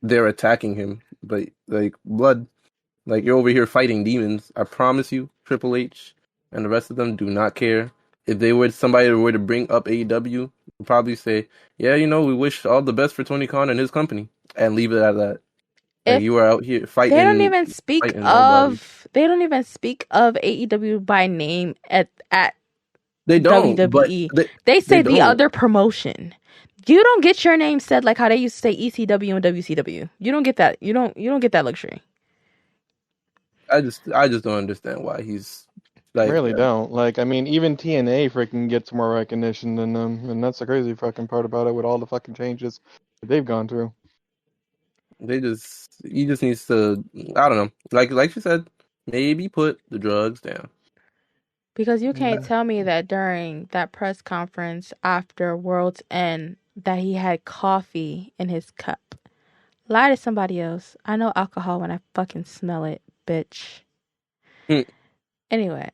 they're attacking him. But like blood. Like you're over here fighting demons. I promise you, Triple H and the rest of them do not care. If somebody were to bring up AEW, would probably say, yeah, we wish all the best for Tony Khan and his company, and leave it at that. Like If you are out here fighting. they don't even speak nobody. of AEW by name at They don't. WWE. But They say the don't. other promotion. You don't get your name said like how they used to say ECW and WCW. You don't get that. You don't get that luxury. I just don't understand why he's like. Really don't. Like, I mean, even TNA freaking gets more recognition than them, and that's the crazy fucking part about it with all the fucking changes that they've gone through. He just needs to. I don't know. Like you said, maybe put the drugs down. Because you can't tell me that during that press conference after World's End that he had coffee in his cup. Lie to somebody else. I know alcohol when I fucking smell it, bitch. Anyway.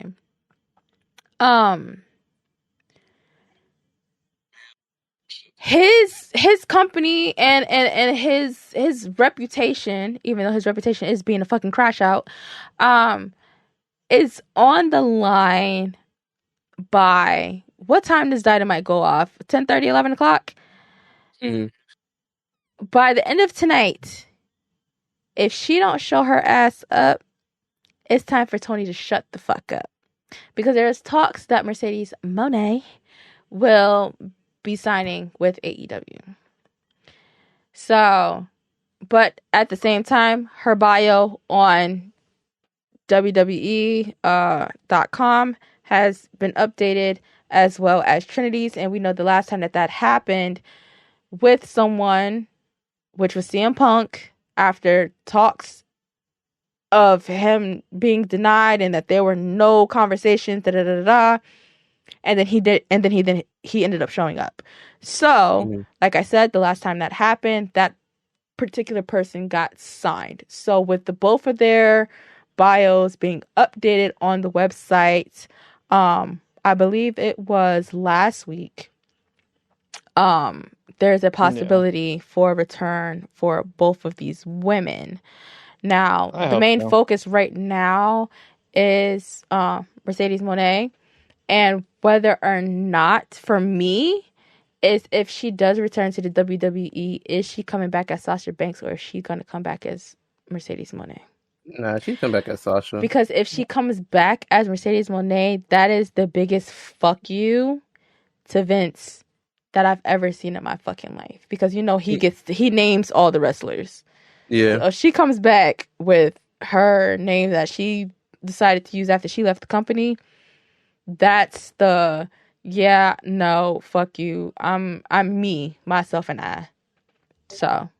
his company and his reputation, even though his reputation is being a fucking crash out, is on the line by what time does Dynamite go off? 10:30, 11 o'clock? Mhm. By the end of tonight, if she don't show her ass up, it's time for Tony to shut the fuck up. Because there's talks that Mercedes Moné will be signing with AEW. So, but at the same time, her bio on WWE.com has been updated, as well as Trinity's. And we know the last time that happened with someone, which was CM Punk, after talks of him being denied and that there were no conversations, and then he ended up showing up. So, like I said, the last time that happened, that particular person got signed. So with the both of their bios being updated on the website, I believe it was last week, there's a possibility for a return for both of these women. Now, the main focus right now is Mercedes Moné, and whether or not, for me, is if she does return to the WWE, is she coming back as Sasha Banks or is she going to come back as Mercedes Moné? Nah, she'd come back as Sasha. Because if she comes back as Mercedes Moné, that is the biggest fuck you to Vince that I've ever seen in my fucking life. Because he names all the wrestlers. Yeah. So if she comes back with her name that she decided to use after she left the company, that's the no, fuck you. I'm me, myself, and I. So.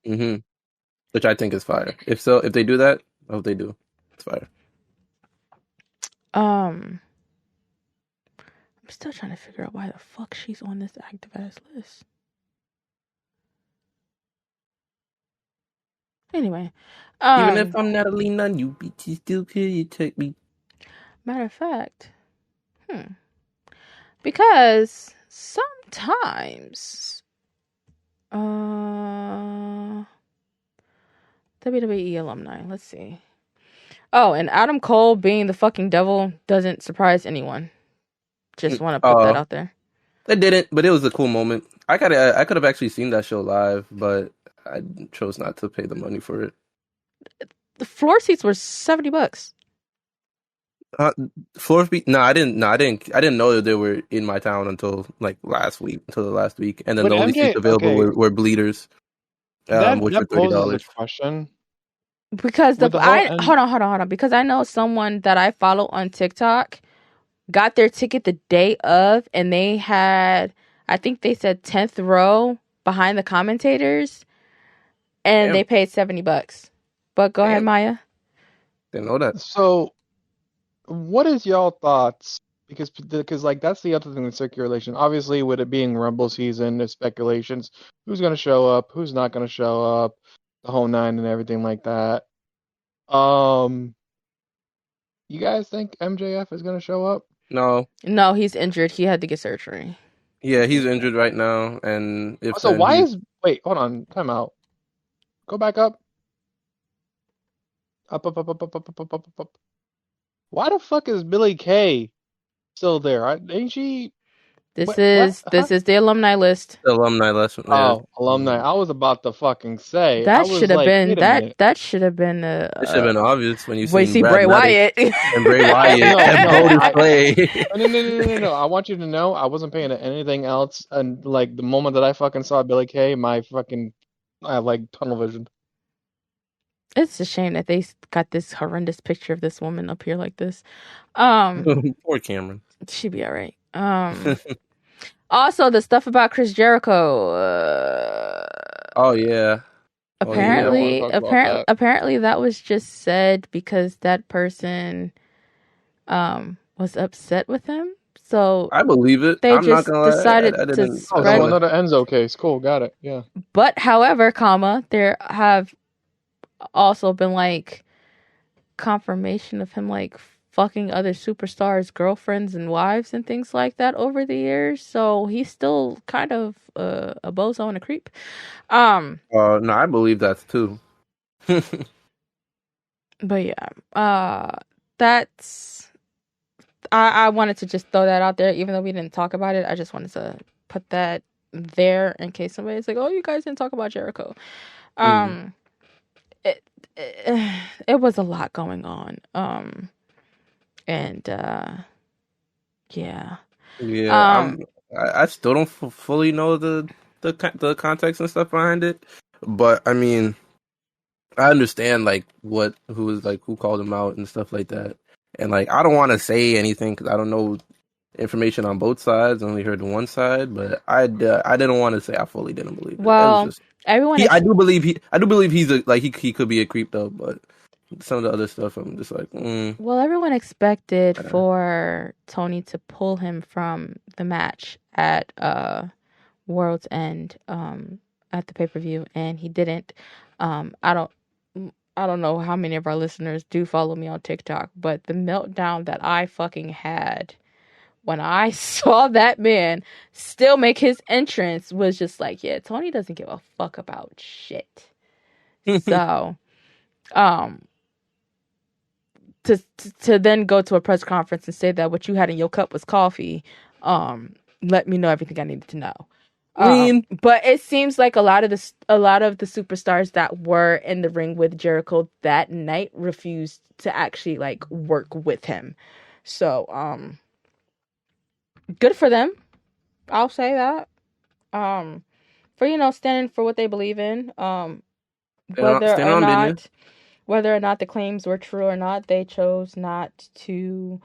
Which I think is fire. If they do that, I hope they do. It's fire. I'm still trying to figure out why the fuck she's on this active ass list. Anyway, even if I'm Natalie Nunn, you bitches still could take me. Matter of fact, because sometimes, WWE alumni. Let's see. Oh, and Adam Cole being the fucking devil doesn't surprise anyone. Just want to put that out there. It didn't, but it was a cool moment. I could have actually seen that show live, but I chose not to pay the money for it. The floor seats were $70. Floor seats? No, I didn't know that they were in my town until the last week, and then the only seats available were bleeders, which were $30. Question. Because hold on. Because I know someone that I follow on TikTok got their ticket the day of, and they had, I think they said 10th row behind the commentators, and they paid $70. But go ahead, Maya. Didn't know that. So, what is y'all thoughts? Because that's the other thing with circulation. Obviously, with it being Rumble season, there's speculations. Who's going to show up? Who's not going to show up? The whole nine and everything like that. You guys think MJF is going to show up? No, he's injured. He had to get surgery. Yeah, he's injured right now, and wait, hold on, time out. Go back up. Up. Why the fuck is Billie Kay still there? Ain't she? This is the alumni list. The alumni list. Yeah. Oh, alumni! I was about to fucking say that should have been that should have been. It should have been obvious when you see Bray Wyatt and Bray Wyatt and Brodus Clay. No! I want you to know I wasn't paying anything else, and the moment that I fucking saw Billie Kay, I have tunnel vision. It's a shame that they got this horrendous picture of this woman up here like this. Poor Cameron. She'd be all right. Also, the stuff about Chris Jericho. Oh yeah. Apparently, that was just said because that person was upset with him. So I believe it. They just decided to spread. Another Enzo case. Cool, got it. Yeah. But however, there have also been confirmation of him fucking other superstars' girlfriends and wives and things like that over the years. So he's still kind of a bozo and a creep. No, I believe that too. But yeah, that's I wanted to just throw that out there, even though we didn't talk about it. I just wanted to put that there in case somebody's like, "Oh, you guys didn't talk about Jericho." Mm. Um, it, it was a lot going on. And yeah. Yeah, Um, I still don't fully know the context and stuff behind it, but I mean, I understand like who called him out and stuff like that, and like I don't want to say anything because I don't know information on both sides. I only heard the one side, but I didn't want to say I fully didn't believe it. It was well, just everyone I do believe he's he could be a creep though, but some of the other stuff I'm just like, everyone expected uh, for Tony to pull him from the match at World's End at the pay-per-view, and he didn't. I don't know how many of our listeners do follow me on TikTok, but the meltdown that I fucking had when I saw that man still make his entrance was just like, yeah, Tony doesn't give a fuck about shit. So, um, to then go to a press conference and say that what you had in your cup was coffee, let me know everything I needed to know. I mean, But it seems like a lot of the superstars that were in the ring with Jericho that night refused to actually like work with him. So, good for them. I'll say that. For standing for what they believe in. Whether stand or on business. not the claims were true or not, they chose not to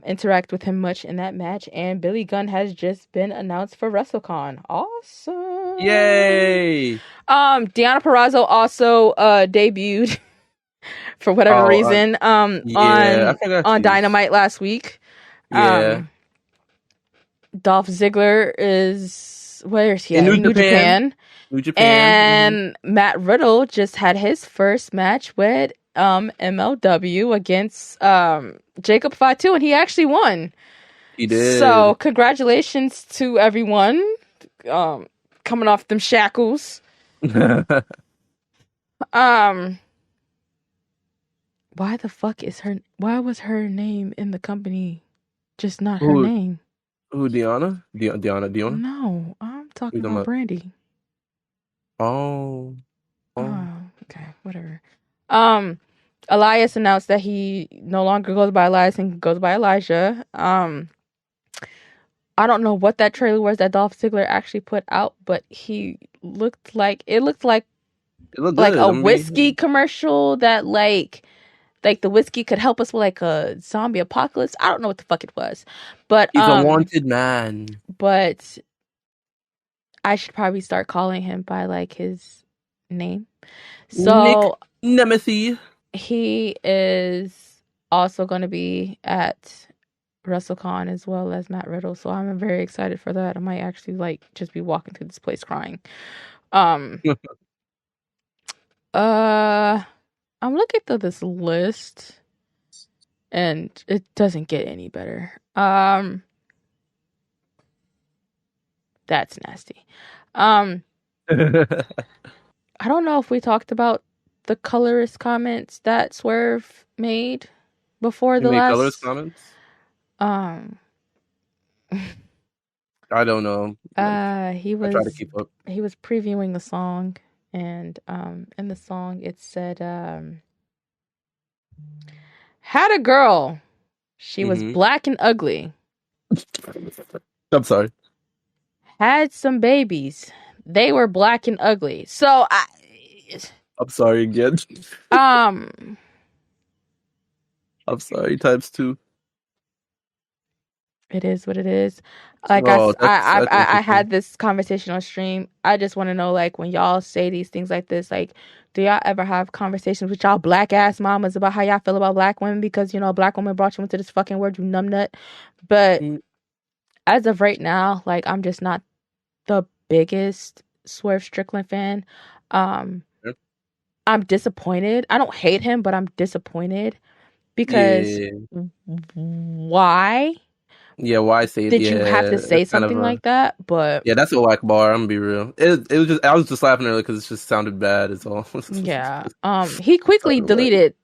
interact with him much in that match. And Billy Gunn has just been announced for WrestleCon. Awesome! Yay! Deonna Purrazzo also debuted for whatever Oh, reason yeah, I forgot on she's Dynamite last week. yeah Dolph Ziggler is, where is he in at? New In New Japan. Japan. New Japan. And Matt Riddle just had his first match with MLW against Jacob Fatu, and he actually won. He So did. congratulations to everyone coming off them shackles. Um why the fuck is why was her name in the company just not her who name? who Deanna? Deanna? No, I'm Who you talking talking about about? Brandy. Oh, oh. Oh, okay, whatever. Um, Elias announced that he no longer goes by Elias and goes by Elijah. I don't know what that trailer was that Dolph Ziggler actually put out, but it looked It looked like good. a I whiskey mean, commercial that like the whiskey could help us with like a zombie apocalypse. I don't know what the fuck it was, but he's a wanted man. but I should probably start calling him by like his name. Nick So Nemeth. he is also going to be at WrestleCon as well as Matt Riddle, so I'm very excited for that. I might actually like just be walking through this place crying. Um, I'm looking through this list, and it doesn't get any better. That's nasty. Um, I don't know if we talked about the colorist comments that Swerve made before He the made colorist last. comments. Um, I don't know. Like he I try to was keep up. previewing the song, and in the song it said had a girl. She was Hmm. black and ugly. I'm sorry. Had some babies. They were black and ugly. So I'm sorry again. um I'm sorry. Times two. it is what it is. Like Oh, that's I interesting. had this conversation on stream. I just want to know, like, when y'all say these things like this, like, do y'all ever have conversations with y'all black ass mamas about how y'all feel about black women because a black woman brought you into this fucking world, you numbnut? But Mm, as of right now, like, I'm just not the biggest Swerve Strickland fan. Um, yeah. I'm disappointed. I don't hate him, but I'm disappointed because Yeah. why Yeah, why say it? did you have Yeah, to say it's kind of something like that? But yeah, that's a whack bar. I'm gonna be real. It was just I was just laughing earlier because it just sounded bad. It's all. yeah, he quickly Sounded whack. deleted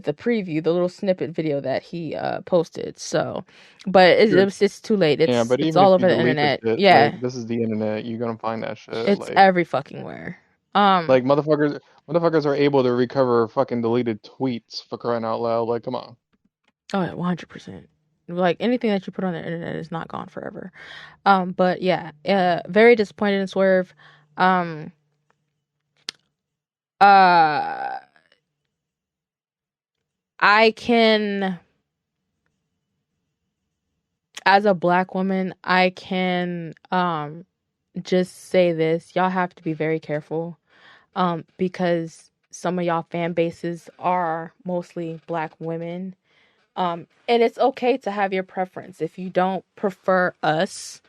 the preview, the little snippet video that he posted. So, but Good. it's too late. Yeah, but It's even if all you over the delete the internet. shit, Yeah, like this is the internet, you're gonna find that shit. it's every fucking where. Like motherfuckers are able to recover fucking deleted tweets for crying out loud. Like, come on. Oh, 100%. Like anything that you put on the internet is not gone forever. But yeah, very disappointed in Swerve. Um, uh, I can, as a black woman, I can just say this: y'all have to be very careful, because some of y'all fan bases are mostly black women. And it's okay to have your preference. If you don't prefer us,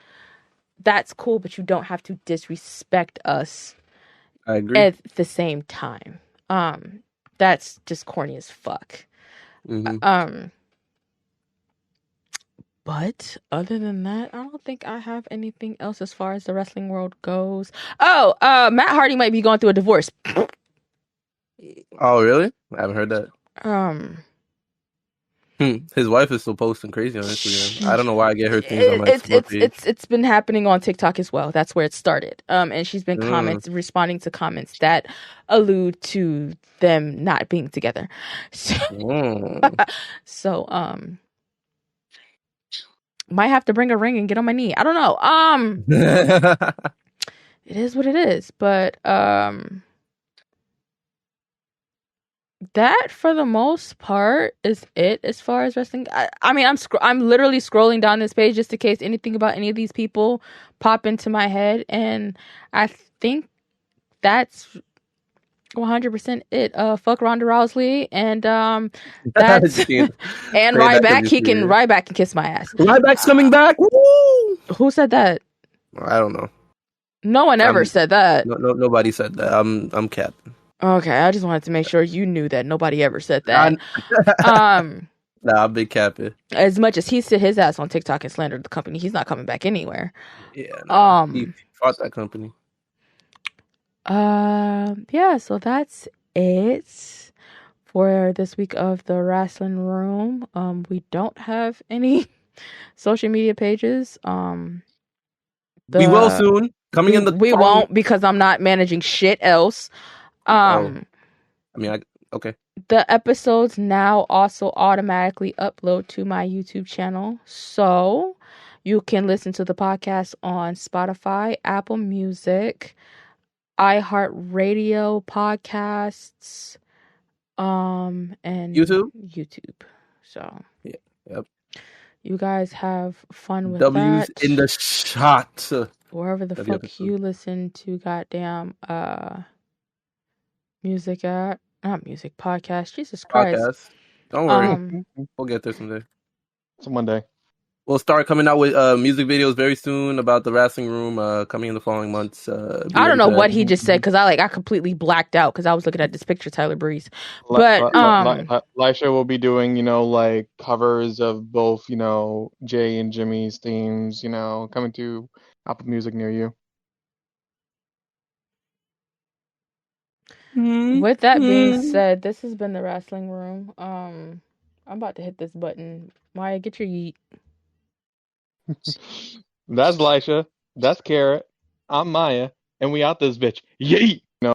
that's cool, but you don't have to disrespect us I agree. at the same time. That's just corny as fuck. Hmm. Um, but other than that, I don't think I have anything else as far as the wrestling world goes. Oh, Matt Hardy might be going through a divorce. Oh, really? I haven't heard that. Um, His wife is still posting crazy on Instagram. I don't know why I get her things on my it's explore it's page. it's it's been happening on TikTok as well. That's where it started. And she's been Mm. responding to comments that allude to them not being together. So, Mm. so might have to bring a ring and get on my knee. I don't know. It is what it is. But that for the most part is it as far as wrestling. I mean, I'm literally scrolling down this page just in case anything about any of these people pop into my head, and I think that's 100% it. Fuck Ronda Rousey, and that's Jeez. and Say that because Ryback. you're serious. Ryback can kiss my ass. Ryback's coming back. Woo! Who said that? I don't know. No one ever I'm said that. nobody said that. I'm capping. Okay, I just wanted to make sure you knew that nobody ever said Nah, that. Um, nah, I'm big capping. as much as he sit his ass on TikTok and slandered the company, he's not coming back anywhere. Yeah, nah. He Um, fought that company. yeah, so that's it for this week of the Wrasslin Room. We don't have any social media pages. We will The soon. Coming in the we following. won't because I'm not managing shit else. Oh, Um, I mean, okay. the episodes now also automatically upload to my YouTube channel. So you can listen to the podcast on Spotify, Apple Music, iHeartRadio podcasts, and YouTube. YouTube. So Yeah. Yep. you guys have fun with W's that. in the shot. Wherever the Every fuck episode. you listen to goddamn music at. Not music, podcast. Jesus Christ. Podcast. Don't worry. We'll get there someday. So one day. We'll start coming out with music videos very soon about the Wrestling Room coming in the following months. Be I don't ready know for that. what he just said because I completely blacked out because I was looking at this picture, Tyler Breeze. Li- But li- li- Lisha will be doing, like covers of both, Jay and Jimmy's themes, coming to Apple Music near you. with that being Mm-hmm. said, this has been the Wrestling Room. I'm about to hit this button. Maya, get your yeet. That's Lisha. That's Carrot. I'm Maya, and we out this bitch. Yeet.